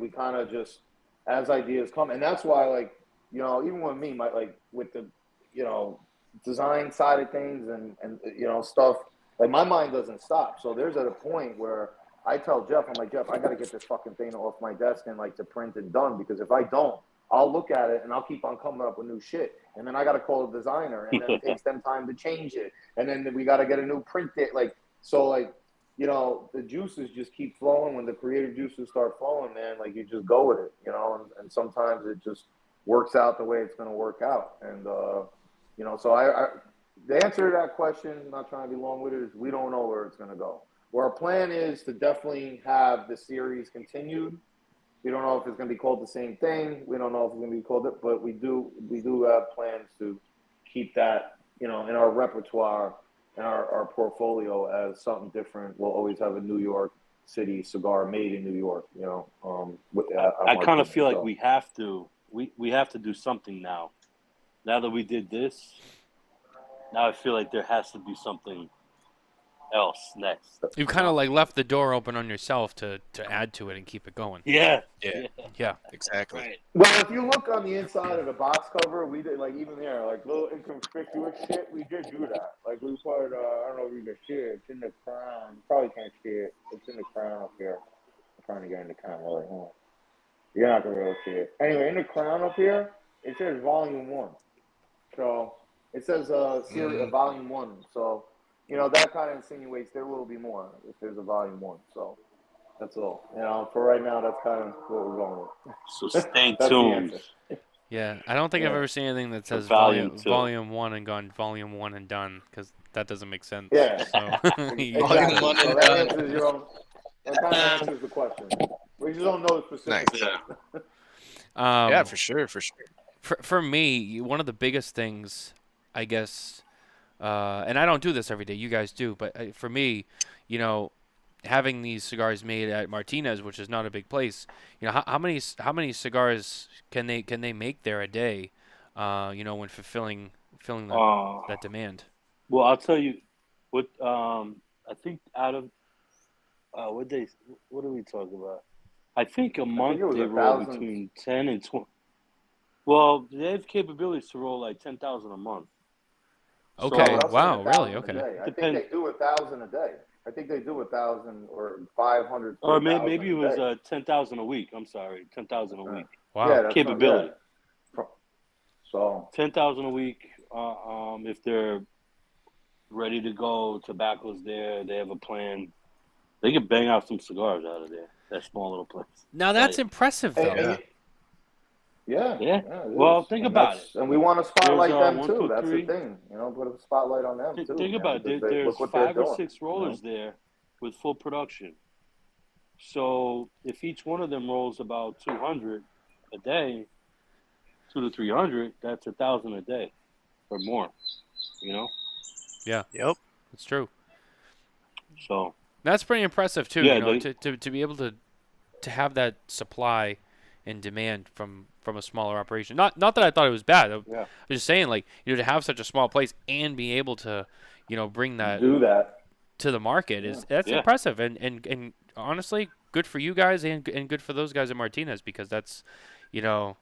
we kind of just, as ideas come, and that's why, even with me, with the, design side of things and stuff, my mind doesn't stop. So there's at a point where I tell Jeff, I'm like, Jeff, I got to get this fucking thing off my desk and to print and done, because if I don't, I'll look at it and I'll keep on coming up with new shit. And then I got to call a designer and then it takes them time to change it. And then we got to get a new print date. The juices just keep flowing. When the creative juices start flowing, man, you just go with it, and sometimes it just works out the way it's going to work out. And, so the answer to that question, I'm not trying to be long-winded, is we don't know where it's going to go. Where our plan is to definitely have the series continued. We don't know if it's going to be called the same thing. We don't know if it's going to be called it, but we do have plans to keep that, in our repertoire and our portfolio as something different. We'll always have a New York City cigar made in New York, I kind of feel like we have to do something now. Now that we did this, now I feel like there has to be something else next. You've kind of like left the door open on yourself to add to it and keep it going. Yeah. Exactly. Right. Well, if you look on the inside of the box cover, we did, like, even there, like, little inconspicuous shit, we did do that. Like, we put, I don't know if you can see it. It's in the crown. You probably can't see it. It's in the crown up here. I'm trying to get in the crown. Really. Hold on. You're not going to really see it. Anyway, in the crown up here, it says Volume 1. So, it says series, Volume 1. So, that kind of insinuates there will be more if there's a Volume 1. So, that's all. For right now, that's kind of what we're going with. So stay tuned. Yeah, I don't think I've ever seen anything that says Volume volume 1 and gone Volume 1 and done, because that doesn't make sense. Yeah. So, Exactly. Volume 1 and So done. that kind of answers the question. We just don't know the specifics. Nice. Yeah. Yeah, for sure. For me, one of the biggest things, I guess, and I don't do this every day. You guys do, but for me, having these cigars made at Martinez, which is not a big place, how many cigars can they make there a day, when fulfilling that demand? Well, I'll tell you what. I think out of what do we talk about? I think a month they roll between 10 and 20. Well, they have capabilities to roll like 10,000 a month. Okay. So, Wow. Really? Okay. I think they do 1,000 a day. I think they do 1,000 or 500. Or maybe it was 10,000 a week. I'm sorry, 10,000 a week. Wow. Yeah, that's Capability. So 10,000 a week. If they're ready to go, tobacco's there. They have a plan. They can bang out some cigars out of there. That small little place. Now that's impressive, though. Yeah. Well, think about it. And we want to spotlight them one, too. two, That's three. the thing. Put a spotlight on them too. Think about it. There's 5 or 6 rollers there with full production. So if each one of them rolls about 200 a day, 200 to 300, that's 1,000 a day or more. Yeah. Yep. That's true. So That's pretty impressive too. Yeah, to be able to have that supply and demand from a smaller operation. Not that I thought it was bad. I'm just saying, like, to have such a small place and be able to, bring that to the market that's impressive. And honestly, good for you guys and good for those guys at Martinez, because that's a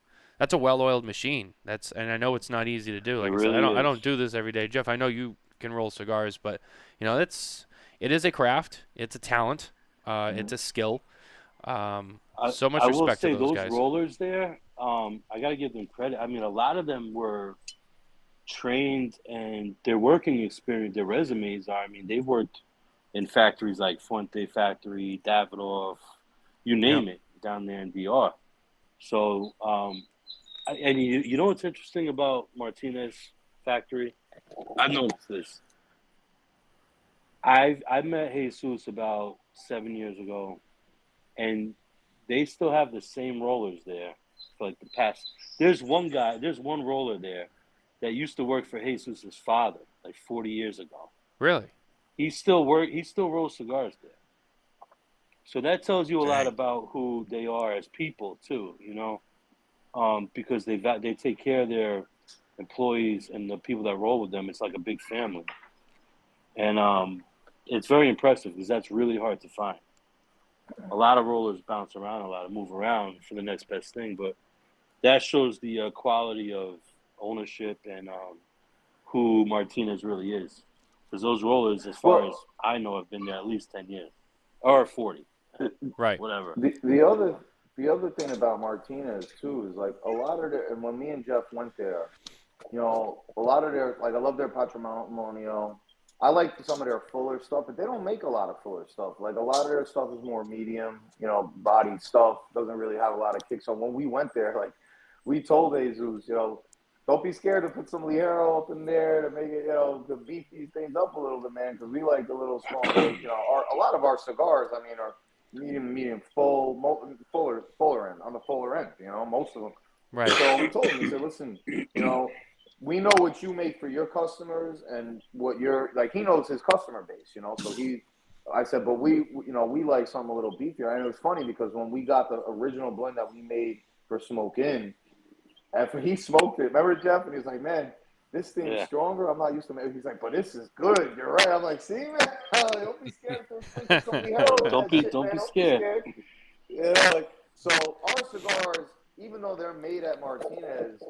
well-oiled machine. And I know it's not easy to do. Like It really I is. don't do this every day. Jeff, I know you can roll cigars, but it is a craft. It's a talent. It's a skill. So much respect to those guys. Those rollers there, I got to give them credit. I mean, a lot of them were trained, and their working experience, their resumes are, they've worked in factories like Fuente Factory, Davidoff, you name it, down there in DR. So, and you know what's interesting about Martinez Factory? I've noticed this. I met Jesus about 7 years ago, and they still have the same rollers there for like the past. There's one roller there that used to work for Jesus' father like 40 years ago. Really? He still rolls cigars there. So that tells you a lot about who they are as people too, because they take care of their employees and the people that roll with them. It's like a big family, and it's very impressive because that's really hard to find. A lot of rollers bounce around, a lot of move around for the next best thing, but that shows the quality of ownership and who Martinez really is. Because those rollers, as far as I know, have been there at least 10 years or 40, right? Whatever. The other thing about Martinez too is, like, a lot of and when me and Jeff went there, a lot of their, like, I love their Patrimonio. I like some of their fuller stuff, but they don't make a lot of fuller stuff. Like, a lot of their stuff is more medium, body stuff. Doesn't really have a lot of kick. So when we went there, like, we told Jesus, the don't be scared to put some Liero up in there to make it, to beef these things up a little bit, man, because we like the little small, a lot of our cigars, I mean, are medium, fuller end, on the fuller end, most of them. Right. So we told him, we said, listen, we know what you make for your customers and what you're, like, he knows his customer base, so I said, but we like something a little beefier. And it was funny because when we got the original blend that we made for Smokin, after he smoked it, remember, Jeff? And he was like, man, this thing's stronger. I'm not used to it. He's like, but this is good. You're right. I'm like, see, man, don't be scared to something else. Don't be scared. So our cigars, even though they're made at Martinez,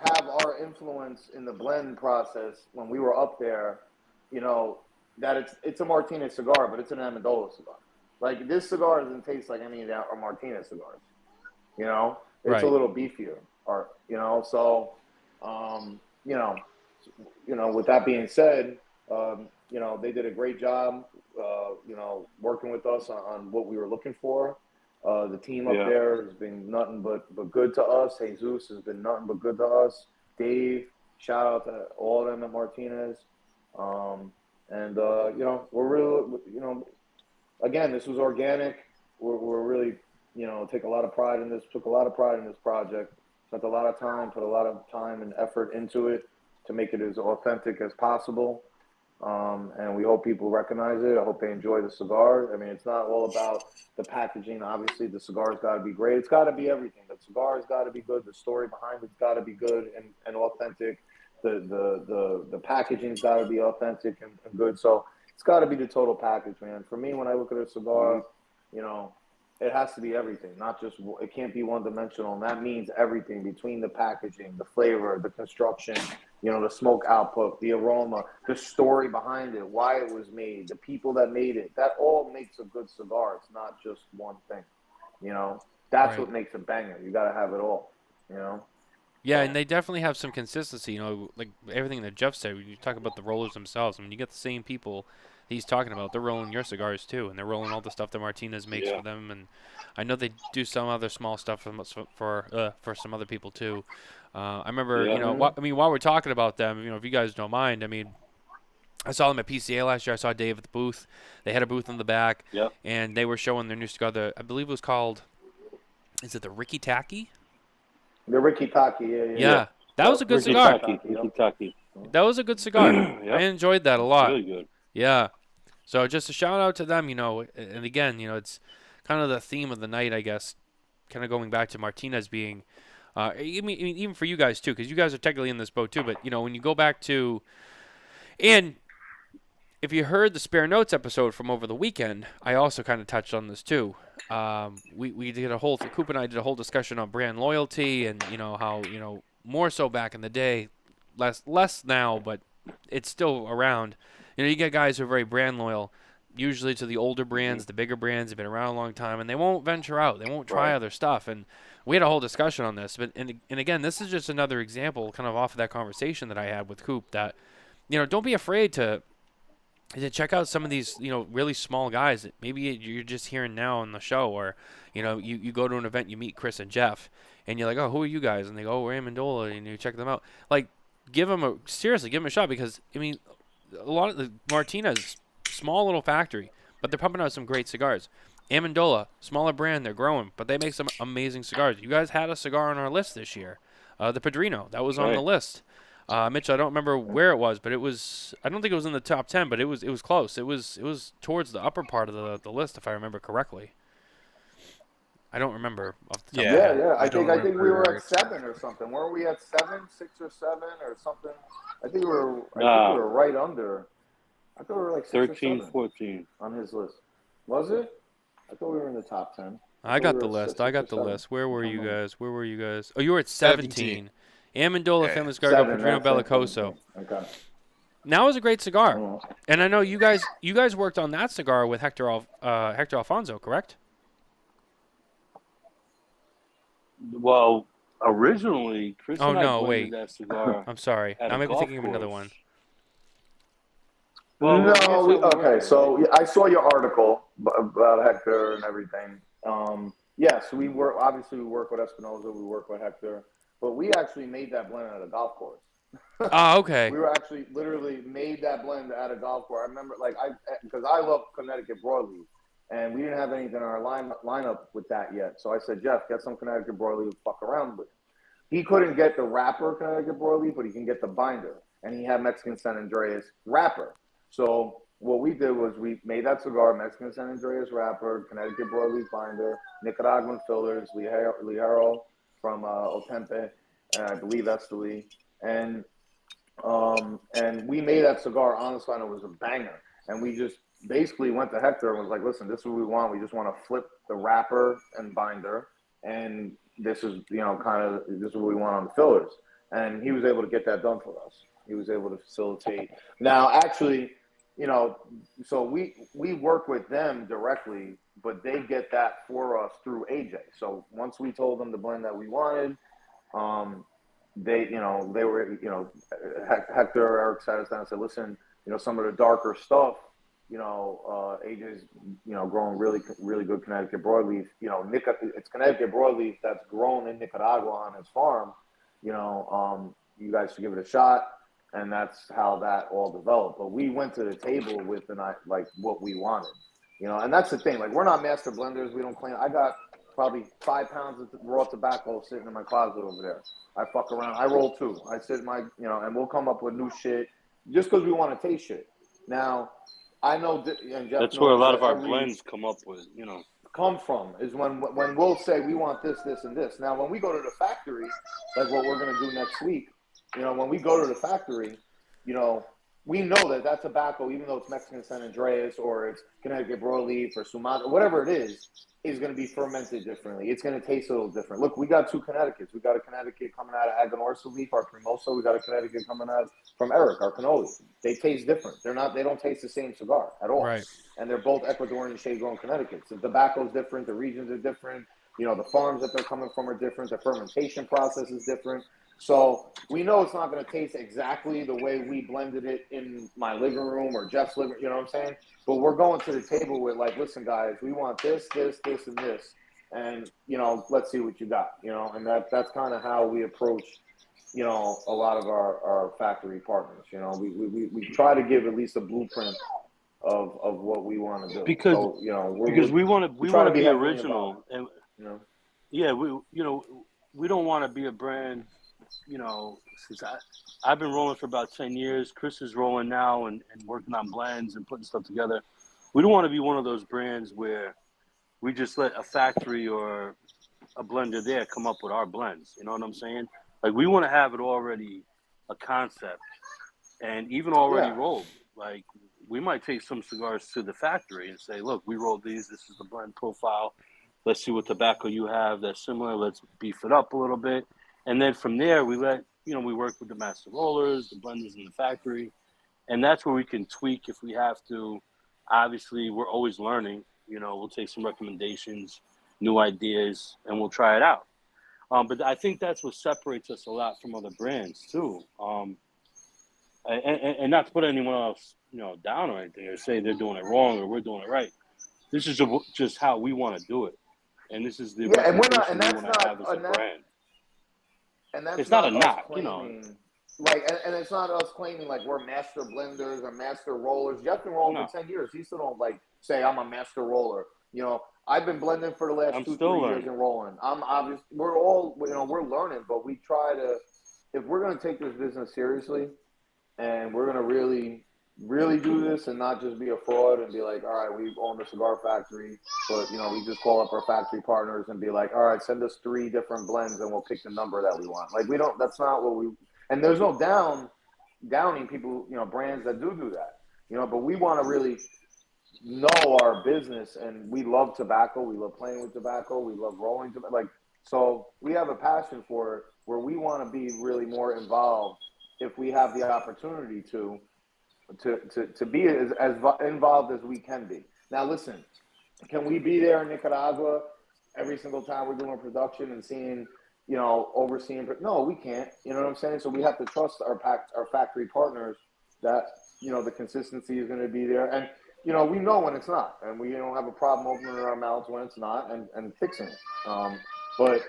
have our influence in the blend process when we were up there, that it's a Martinez cigar, but it's an Amendola cigar. Like, this cigar doesn't taste like any of our Martinez cigars. It's a little beefier. So, with that being said, they did a great job, working with us on what we were looking for. The team up there has been nothing but good to us. Jesus has been nothing but good to us. Dave, shout out to all of them at Martinez. We're really, again, this was organic. We're really, took a lot of pride in this project. Spent a lot of time, put a lot of time and effort into it to make it as authentic as possible. And we hope people recognize it. I hope they enjoy the cigar. I mean, it's not all about the packaging. Obviously, the cigar's got to be great. It's got to be everything. The cigar's got to be good. The story behind it's got to be good and authentic. The packaging's got to be authentic and good. So it's got to be the total package, man. For me, when I look at a cigar, it has to be everything, not just, it can't be one-dimensional, and that means everything between the packaging, the flavor, the construction, the smoke output, the aroma, the story behind it, why it was made, the people that made it. That all makes a good cigar. It's not just one thing, That's what makes a banger. You got to have it all, Yeah, and they definitely have some consistency, like everything that Jeff said. When you talk about the rollers themselves, I mean, you get the same people he's talking about. They're rolling your cigars too, and they're rolling all the stuff that Martinez makes for them. And I know they do some other small stuff for some other people too. I remember, while we're talking about them, if you guys don't mind, I mean, I saw them at PCA last year. I saw Dave at the booth. They had a booth in the back, and they were showing their new cigar. I believe it was called, is it the Ricky Tacky? The Ricky Tacky, yeah. That was a good cigar. Ricky Tacky. That was a good cigar. I enjoyed that a lot. Really good. Yeah. So just a shout out to them, and again, it's kind of the theme of the night, I guess, kind of going back to Martinez being, I mean, even for you guys too, because you guys are technically in this boat too, but, when you go back to, and if you heard the Spare Notes episode from over the weekend, I also kind of touched on this too. We did Coop and I did a whole discussion on brand loyalty and, how, more so back in the day, less now, but it's still around. You get guys who are very brand loyal, usually to the older brands, the bigger brands. They've been around a long time, and they won't venture out. They won't try other stuff. And we had a whole discussion on this. But and again, this is just another example, kind of off of that conversation that I had with Coop. That don't be afraid to check out some of these really small guys that maybe you're just hearing now on the show, or you go to an event, you meet Chris and Jeff, and you're like, oh, who are you guys? And they go, oh, we're Amendola, and you check them out. Like, give them a shot, because I mean, a lot of the Martinez, small little factory, but they're pumping out some great cigars. Amendola, smaller brand, they're growing, but they make some amazing cigars. You guys had a cigar on our list this year, the Padrino, that was on the list. Mitch, I don't remember where it was, but it was, I don't think it was in the top 10, but it was close. It was towards the upper part of the list, if I remember correctly. I don't remember off the top of my head. I think we were at 7 or something. Weren't we at 7, 6 or 7 or something? I think we were right under. I thought we were like 6 13, or 7 14 on his list. Was it? I thought we were in the top 10. I got the list. Where were you guys? Oh, you were at 17. Amendola Family Cigar Co. Padrino Bellicoso. Okay. Now is a great cigar, and I know you guys worked on that cigar with Hector Alfonso, correct? Well, originally, Chris and I blended that cigar. I'm sorry. I may be thinking of another one. Well, no, so I saw your article about Hector and everything. Yes, we work with Espinosa, we work with Hector. but we actually made that blend at a golf course. Oh, okay. We were actually literally made that blend at a golf course. I remember, because I love Connecticut broadleaf, and we didn't have anything in our lineup with that yet. So I said, Jeff, get some Connecticut broadleaf, fuck around with it. He couldn't get the wrapper Connecticut broadleaf, but he can get the binder, and he had Mexican San Andreas wrapper. So what we did was we made that cigar, Mexican San Andreas wrapper, Connecticut broadleaf binder, Nicaraguan fillers, Ligero from Otempe, and I believe Esteli, and we made that cigar honestly, and it was a banger. And we just basically went to Hector and was like, listen, this is what we want. We just want to flip the wrapper and binder, and this is, this is what we want on the fillers. And he was able to get that done for us. He was able to facilitate. Now, actually, so we work with them directly, but they get that for us through AJ. So once we told them the blend that we wanted, they were, Hector, Eric sat us down and said, listen, some of the darker stuff, AJ's, growing really, really good Connecticut broadleaf. It's Connecticut broadleaf that's grown in Nicaragua on his farm. You guys should give it a shot. And that's how that all developed. But we went to the table with what we wanted, and that's the thing. Like, we're not master blenders. We don't claim. I got probably 5 pounds of raw tobacco sitting in my closet over there. I fuck around. I roll too. I sit in my, and we'll come up with new shit just because we want to taste shit. Now, I know, and Jeff that's where a lot of our every, blends come up with, come from is when we'll say we want this, this, and this. Now, when we go to the factory, like what we're going to do next week, when we go to the factory, we know that tobacco, even though it's Mexican San Andreas or it's Connecticut broadleaf or Sumatra, whatever it is going to be fermented differently. It's going to taste a little different. Look, we got 2 Connecticut's. We got a Connecticut coming out of Aganorsa leaf, our Cremoso. We got a Connecticut coming out from Eric, our cannoli. They taste different. They don't taste the same cigar at all. Right. And they're both Ecuadorian shade-grown Connecticut's. The tobacco's different. The regions are different. The farms that they're coming from are different. The fermentation process is different. So we know it's not going to taste exactly the way we blended it in my living room or Jeff's living, you know what I'm saying? But we're going to the table with listen, guys, we want this, this, this, and this. And, let's see what you got, and that's kind of how we approach, a lot of our factory partners. We try to give at least a blueprint of what we want to do. Because, so, we want to be original. And, yeah, we don't want to be a brand. Since I've been rolling for about 10 years, Chris is rolling now and working on blends and putting stuff together. We don't want to be one of those brands where we just let a factory or a blender there come up with our blends. You know what I'm saying? Like, we want to have it already a concept and even already rolled. Like, we might take some cigars to the factory and say, look, we rolled these. This is the blend profile. Let's see what tobacco you have that's similar. Let's beef it up a little bit. And then from there, we let, we work with the master rollers, the blenders in the factory. And that's where we can tweak if we have to. Obviously, we're always learning. We'll take some recommendations, new ideas, and we'll try it out. But I think that's what separates us a lot from other brands, too. And not to put anyone else, down or anything or say they're doing it wrong or we're doing it right. This is just how we want to do it. And this is the and we're not, and we that's want to have not as a brand. And that's it's not a knock, claiming, and it's not us claiming we're master blenders or master rollers. Jeff been rolling for 10 years. He still don't say I'm a master roller. I've been blending for the last 2-3 years and rolling. I'm obviously, we're all, we're learning, but we try to, if we're going to take this business seriously and we're going to really, really do this and not just be a fraud and be like, all right, we own the cigar factory, but we just call up our factory partners and be like, all right, send us 3 different blends and we'll pick the number that we want. We don't, that's not what we, and there's no downing people, brands that do that, but we want to really know our business, and we love tobacco. We love playing with tobacco. We love rolling tobacco. So we have a passion for it where we want to be really more involved if we have the opportunity to be as involved as we can be. Now, listen, can we be there in Nicaragua every single time we're doing production and seeing, overseeing? No, we can't. You know what I'm saying? So we have to trust our factory partners that, the consistency is going to be there. And, we know when it's not. And we don't have a problem opening our mouths when it's not and fixing it. But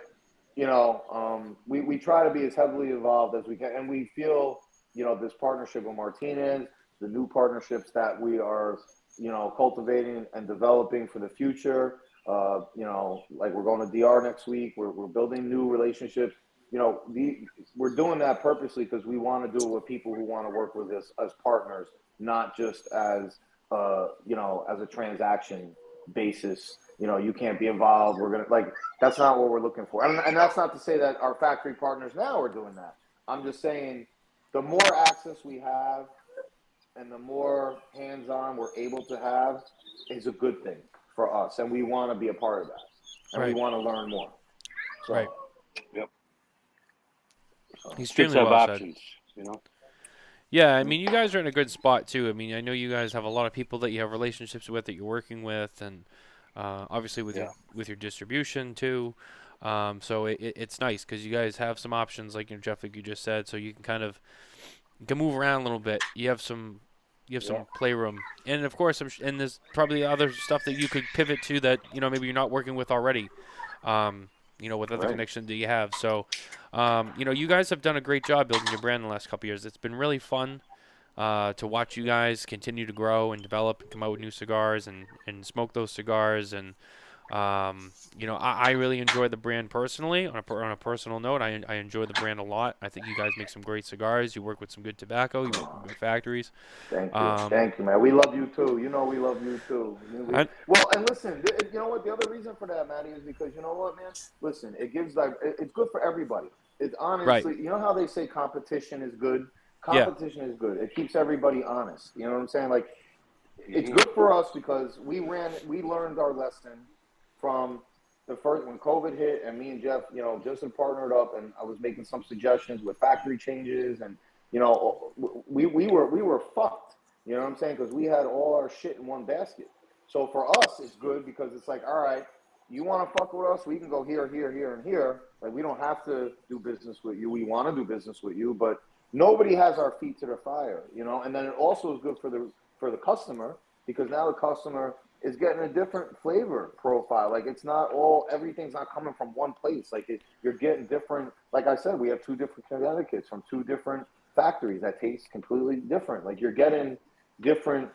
we try to be as heavily involved as we can, and we feel, this partnership with Martinez, the new partnerships that we are, cultivating and developing for the future. Like we're going to DR next week. We're building new relationships. We're doing that purposely because we want to do it with people who want to work with us as partners, not just as as a transaction basis. You can't be involved. We're gonna that's not what we're looking for. And that's not to say that our factory partners now are doing that. I'm just saying the more access we have and the more hands-on we're able to have is a good thing for us, and we want to be a part of that, and Right. we want to learn more. So, Right. Yep. Extremely Kids have well said. options, Yeah, I mean, you guys are in a good spot too. I mean, I know you guys have a lot of people that you have relationships with that you're working with, and obviously with your distribution too. So it's nice because you guys have some options, like Jeff, like you just said, so you can you can move around a little bit. You have some playroom, and of course, and there's probably other stuff that you could pivot to that maybe you're not working with already. With other connections that you have. So, you guys have done a great job building your brand in the last couple of years. It's been really fun to watch you guys continue to grow and develop and come out with new cigars and smoke those cigars. And, I really enjoy the brand personally. On a personal note, I enjoy the brand a lot. I think you guys make some great cigars. You work with some good tobacco. You work with good factories. Thank you, man. We love you too. We love you too. Well, and listen, you know what? The other reason for that, Matty, is because you know what, man? Listen, it's good for everybody. It's honestly, right. You know how they say competition is good? Competition is good. It keeps everybody honest. You know what I'm saying? Like, it's good for us because we learned our lesson from the first, when COVID hit, and me and Jeff, just had partnered up, and I was making some suggestions with factory changes, and we were fucked. You know what I'm saying? Because we had all our shit in one basket. So for us, it's good because it's like, all right, you want to fuck with us? We can go here, here, here, and here. Like, we don't have to do business with you. We want to do business with you, but nobody has our feet to the fire, And then it also is good for the customer because now the customer is getting a different flavor profile. Like, it's not everything's not coming from one place. Like, you're getting different. Like I said, we have 2 different Connecticut's from 2 different factories that taste completely different. Like, you're getting different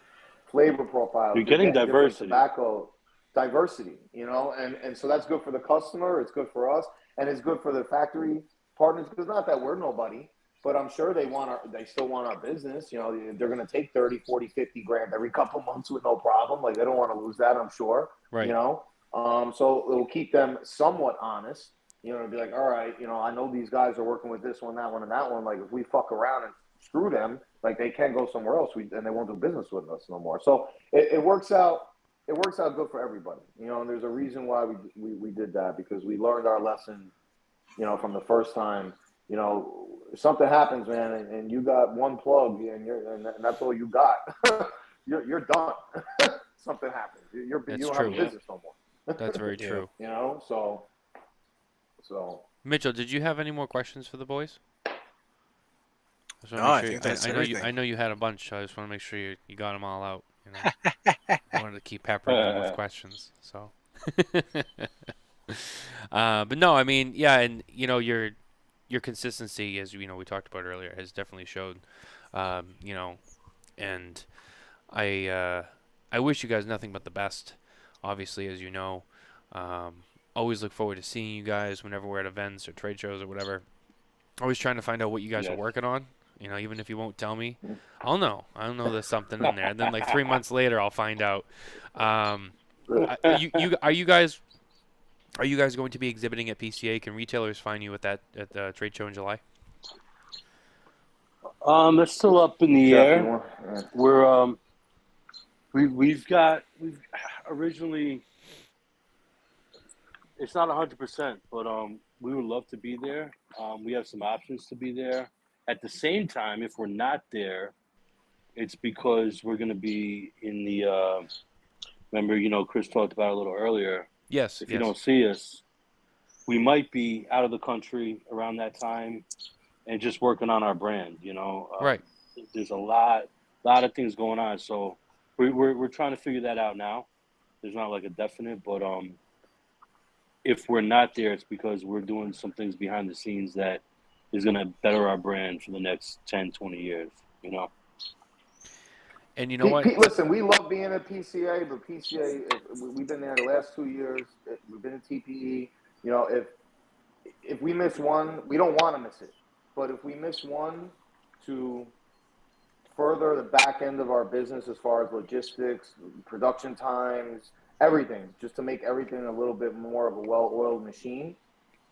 flavor profiles. You're getting diversity. Tobacco diversity, and so that's good for the customer. It's good for us, and it's good for the factory partners because not that we're nobody, but I'm sure they still want our business. They're going to take 30, 40, 50 grand every couple months with no problem. Like, they don't want to lose that, I'm sure. Right. So it will keep them somewhat honest. To be like, all right, I know these guys are working with this one, that one, and that one. Like, if we fuck around and screw them, like, they can go somewhere else, and they won't do business with us no more. So it works out. It works out good for everybody, and there's a reason why we did that because we learned our lesson, from the first time. If something happens, man, and you got one plug and that's all you got, you're done. Something happens, you don't have a business no more. That's very true. So. Mitchell, did you have any more questions for the boys? No, I think that's everything. I know you had a bunch. So I just want to make sure you got them all out. I wanted to keep peppering them with questions. So, but no, I mean, yeah, and your consistency, as we talked about earlier, has definitely showed. And I wish you guys nothing but the best. Obviously, as you know, always look forward to seeing you guys whenever we're at events or trade shows or whatever. Always trying to find out what you guys are working on. Even if you won't tell me, I'll know there's something in there. And then like 3 months later, I'll find out. Are you guys going to be exhibiting at PCA? Can retailers find you at the trade show in July? It's still up in the air. We're we've originally, it's not 100%, but we would love to be there. We have some options to be there. At the same time, if we're not there, it's because we're going to be in the, remember, Chris talked about it a little earlier. Yes. If you don't see us, we might be out of the country around that time and just working on our brand, Right. There's a lot of things going on. So we're trying to figure that out now. There's not like a definite, but if we're not there, it's because we're doing some things behind the scenes that is going to better our brand for the next 10, 20 years, you know? And you know what? Listen, we love being at PCA, but PCA, we've been there the last 2 years. We've been at TPE. You know, if we miss one, we don't want to miss it. But if we miss one to further the back end of our business as far as logistics, production times, everything, just to make everything a little bit more of a well-oiled machine,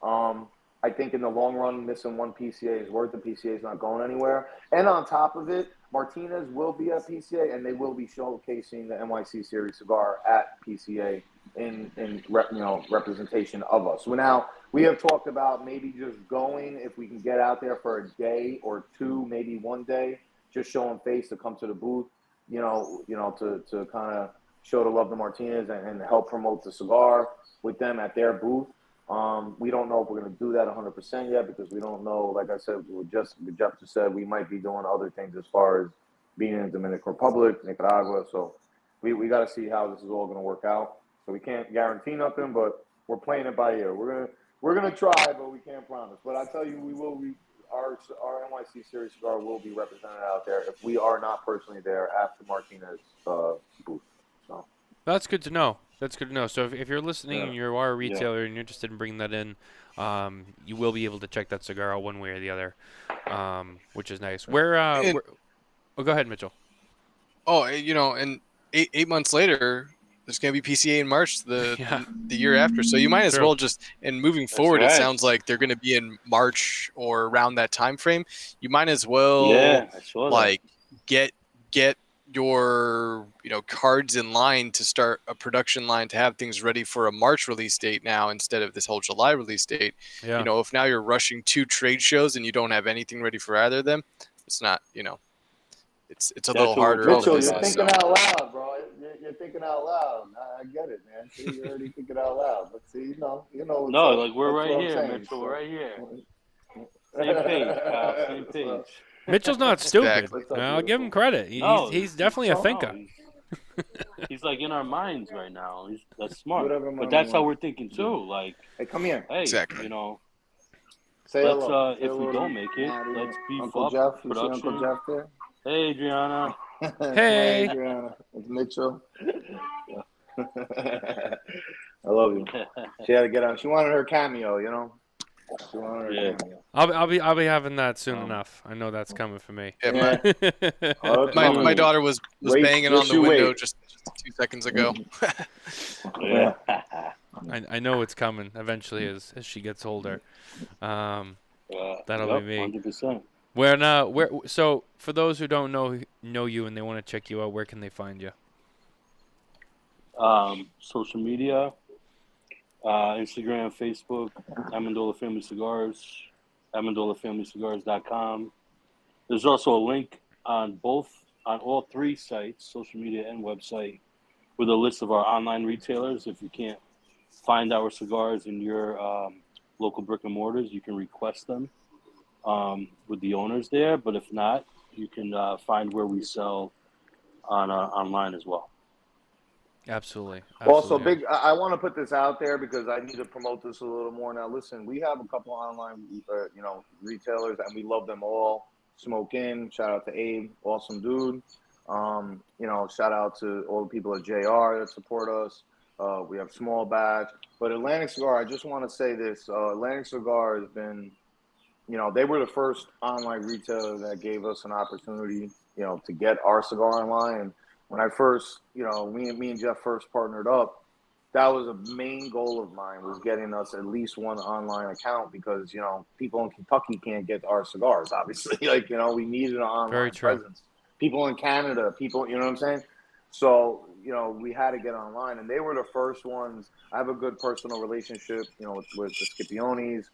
I think in the long run, missing one PCA is worth it. PCA is not going anywhere. And on top of it, Martinez will be at PCA, and they will be showcasing the NYC Series cigar at PCA in representation of us. So now we have talked about maybe just going, if we can get out there for a day or two, maybe one day, just showing face to come to the booth, to kind of show the love to Martinez and help promote the cigar with them at their booth. We don't know if we're going to do that 100% yet because we don't know. Like I said, Jeff just said, we might be doing other things as far as being in the Dominican Republic, Nicaragua. So we got to see how this is all going to work out. So we can't guarantee nothing, but we're playing it by ear. We're gonna try, but we can't promise. But I tell you, our NYC Series cigar will be represented out there if we are not personally there at the Martinez booth. So That's good to know. That's good to know. So if you're listening and you are a retailer and you're interested in bringing that in, you will be able to check that cigar out one way or the other, which is nice. Go ahead, Mitchell. Oh, and 8 months later, there's going to be PCA in March the year after. So you might as well just, and moving forward, it sounds like they're going to be in March or around that time frame. You might as well get your cards in line to start a production line to have things ready for a March release date now instead of this whole July release date. Yeah. If now you're rushing 2 trade shows and you don't have anything ready for either of them, it's not, it's a little harder. Mitchell, you're thinking out loud, bro. You're thinking out loud. I get it, man. See, you're already thinking out loud. But see, you know. No, like we're right here, Mitchell. We're right here. Same page, pal. Same page. Mitchell's not stupid. Exactly. I'll give him credit. He's definitely a thinker. He's like in our minds right now. That's smart. But that's how we're thinking too. Like, hey, come here. Hey, exactly. Say let's hello. if we don't make it, let's beef Uncle up Jeff. You see production. Uncle Jeff there? Hey, Adriana. Hey. Adriana. It's Mitchell. I love you. She had to get on. She wanted her cameo, She wanted her cameo. I'll be having that soon enough. I know that's coming for me. Yeah, my daughter was banging on the window just 2 seconds ago. Yeah. I know it's coming eventually as she gets older. That'll be me. 100%. So for those who don't know you and they want to check you out, where can they find you? Social media, Instagram, Facebook, Amendola Family Cigars, AmendolaFamilyCigars.com. There's also a link on all 3 sites, social media and website, with a list of our online retailers. If you can't find our cigars in your local brick and mortars, you can request them with the owners there. But if not, you can find where we sell online as well. Absolutely. Also, I want to put this out there because I need to promote this a little more. Now, listen, we have a couple online, retailers, and we love them all. Smokin, shout out to Abe, awesome dude. Shout out to all the people at JR that support us. We have Small Batch, but Atlantic Cigar. I just want to say this: Atlantic Cigar has been, they were the first online retailer that gave us an opportunity, to get our cigar online. And when I first, me and Jeff first partnered up, that was a main goal of mine, was getting us at least one online account because, people in Kentucky can't get our cigars, obviously. We needed an online presence. People in Canada, you know what I'm saying? So, we had to get online, and they were the first ones. I have a good personal relationship, with the Scipionis,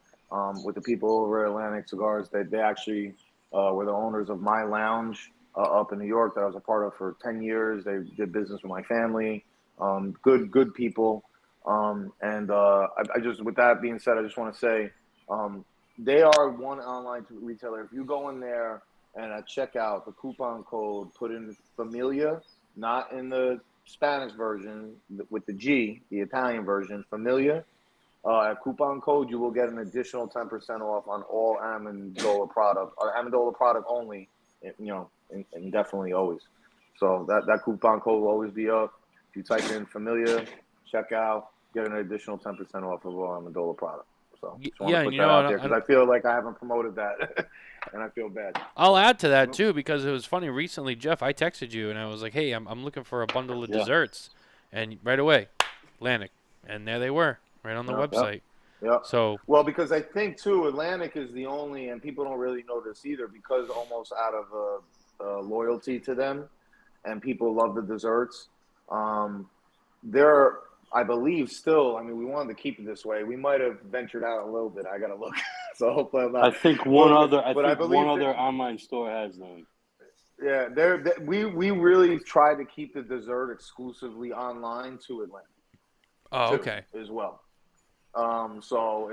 with the people over at Atlantic Cigars. They actually were the owners of my lounge up in New York that I was a part of for 10 years. They did business with my family. Good people. I just, with that being said, I just want to say, they are one online retailer. If you go in there and at checkout, the coupon code, put in Familia, not in the Spanish version with the G, the Italian version, Familia, at coupon code, you will get an additional 10% off on all Amendola product, or Amendola product only, and definitely always. So that coupon code will always be up. If you type in Familia, check out, get an additional 10% off of all Amendola product. So just want to put that out there because I feel like I haven't promoted that, and I feel bad. I'll add to that too because it was funny recently, Jeff. I texted you and I was like, "Hey, I'm looking for a bundle of desserts," and right away, Atlantic, and there they were, right on the website. Yeah. So well, because I think too, Atlantic is the only, and people don't really know this either, because almost out of loyalty to them, and people love the desserts. They're, I believe, still. I mean, we wanted to keep it this way. We might have ventured out a little bit. I gotta look. So hopefully, I'm not. I think one other online store has them. Yeah, we really tried to keep the dessert exclusively online to Atlanta. Oh, okay. As well. So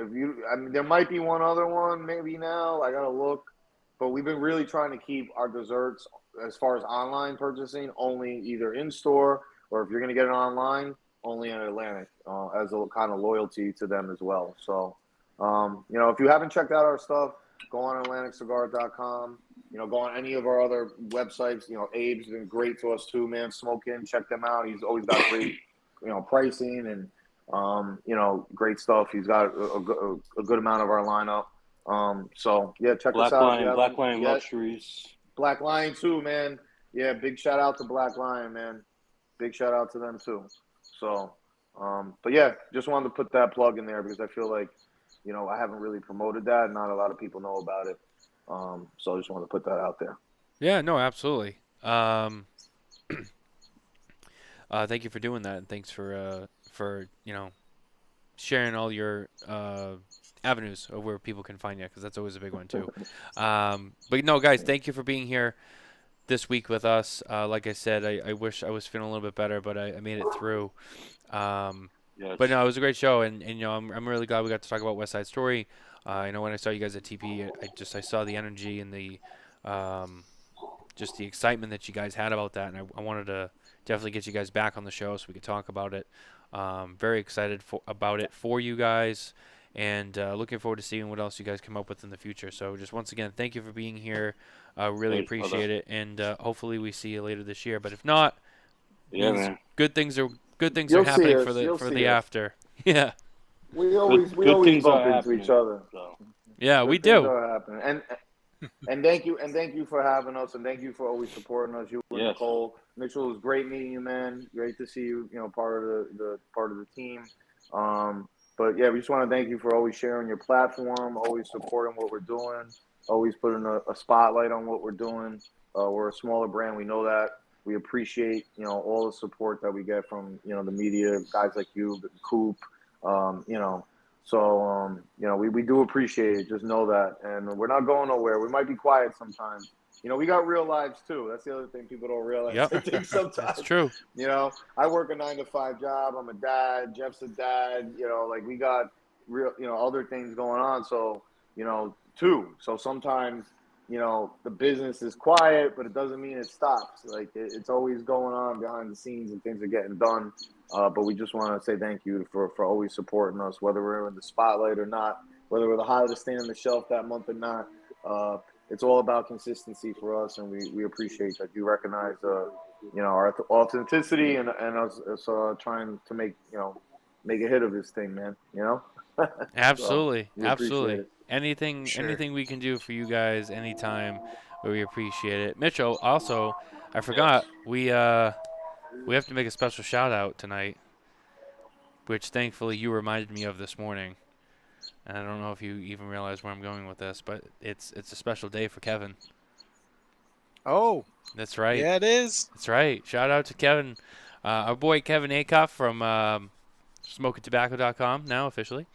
there might be one other one maybe now. I gotta look, but we've been really trying to keep our desserts, as far as online purchasing, only either in store, or if you're gonna get it online, only in Atlantic, as a kind of loyalty to them as well. So, if you haven't checked out our stuff, go on AtlanticCigar.com. Go on any of our other websites. Abe's been great to us too, man. Smokin, check them out. He's always got great, pricing and, great stuff. He's got a good amount of our lineup. So yeah, check us out. Black Lion Luxuries. Black Lion too, man. Yeah, big shout out to Black Lion, man. Big shout out to them too. So, but yeah, just wanted to put that plug in there because I feel like, I haven't really promoted that. Not a lot of people know about it. So I just wanted to put that out there. Yeah, no, absolutely. Thank you for doing that, and thanks for sharing all your avenues of where people can find you, because that's always a big one too. But no, guys, thank you for being here this week with us. Like I said, I wish I was feeling a little bit better, but I made it through. Yes. But no, it was a great show, and I'm really glad we got to talk about West Side Story. When I saw you guys at TP, I saw the energy and the just the excitement that you guys had about that, and I wanted to definitely get you guys back on the show so we could talk about it. Very excited about it for you guys, and looking forward to seeing what else you guys come up with in the future. So just once again, thank you for being here. Really appreciate it, and hopefully we see you later this year. But if not, man, good things are happening for the after. Yeah. We always bump into each other. So. Yeah, we do. And thank you for having us, and thank you for always supporting us. You and Nicole. Mitchell, it was great meeting you, man. Great to see you, part of the team. But yeah, we just want to thank you for always sharing your platform, always supporting what we're doing, always putting a spotlight on what we're doing. We're a smaller brand, we know that. We appreciate, all the support that we get from, the media, guys like you, the Coop, So, we do appreciate it. Just know that. And we're not going nowhere. We might be quiet sometimes. We got real lives too. That's the other thing people don't realize. Yep. I think sometimes. That's true. I work a 9-to-5 job. I'm a dad. Jeff's a dad. We got real, other things going on. So, too. So sometimes, the business is quiet, but it doesn't mean it stops. It's always going on behind the scenes and things are getting done. But we just want to say thank you for always supporting us, whether we're in the spotlight or not, whether we're the hottest thing on the shelf that month or not. It's all about consistency for us, and we appreciate that you recognize, our authenticity and us trying to make a hit of this thing, man. Absolutely, So, absolutely. Anything we can do for you guys anytime, we appreciate it. Mitchell, also, I forgot we have to make a special shout out tonight, which thankfully you reminded me of this morning. And I don't know if you even realize where I'm going with this, but it's a special day for Kevin. Oh, that's right. Yeah, it is. That's right. Shout out to Kevin, our boy Kevin Akoff from SmokinTabacco.com now officially.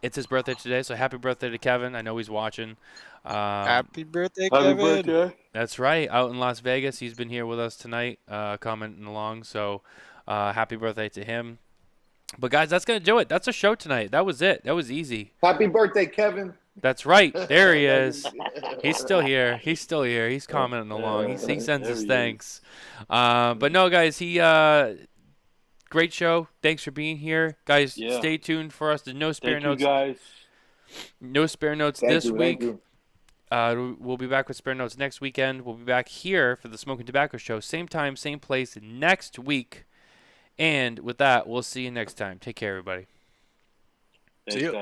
It's his birthday today, so happy birthday to Kevin. I know he's watching. Happy birthday, Kevin. Happy birthday. That's right. Out in Las Vegas. He's been here with us tonight, commenting along. So happy birthday to him. But, guys, that's going to do it. That's a show tonight. That was it. That was easy. Happy birthday, Kevin. That's right. There he is. He's still here. He's commenting along. He sends his thanks. But, no, guys, he great show. Thanks for being here, guys. Yeah. Stay tuned for us. There's no spare Thank notes. you guys. No spare notes Thank this you, week. Thank you. We'll be back with spare notes next weekend. We'll be back here for the Smokin Tabacco Show, same time, same place next week. And with that, we'll see you next time. Take care, everybody. Thanks, See ya. guys.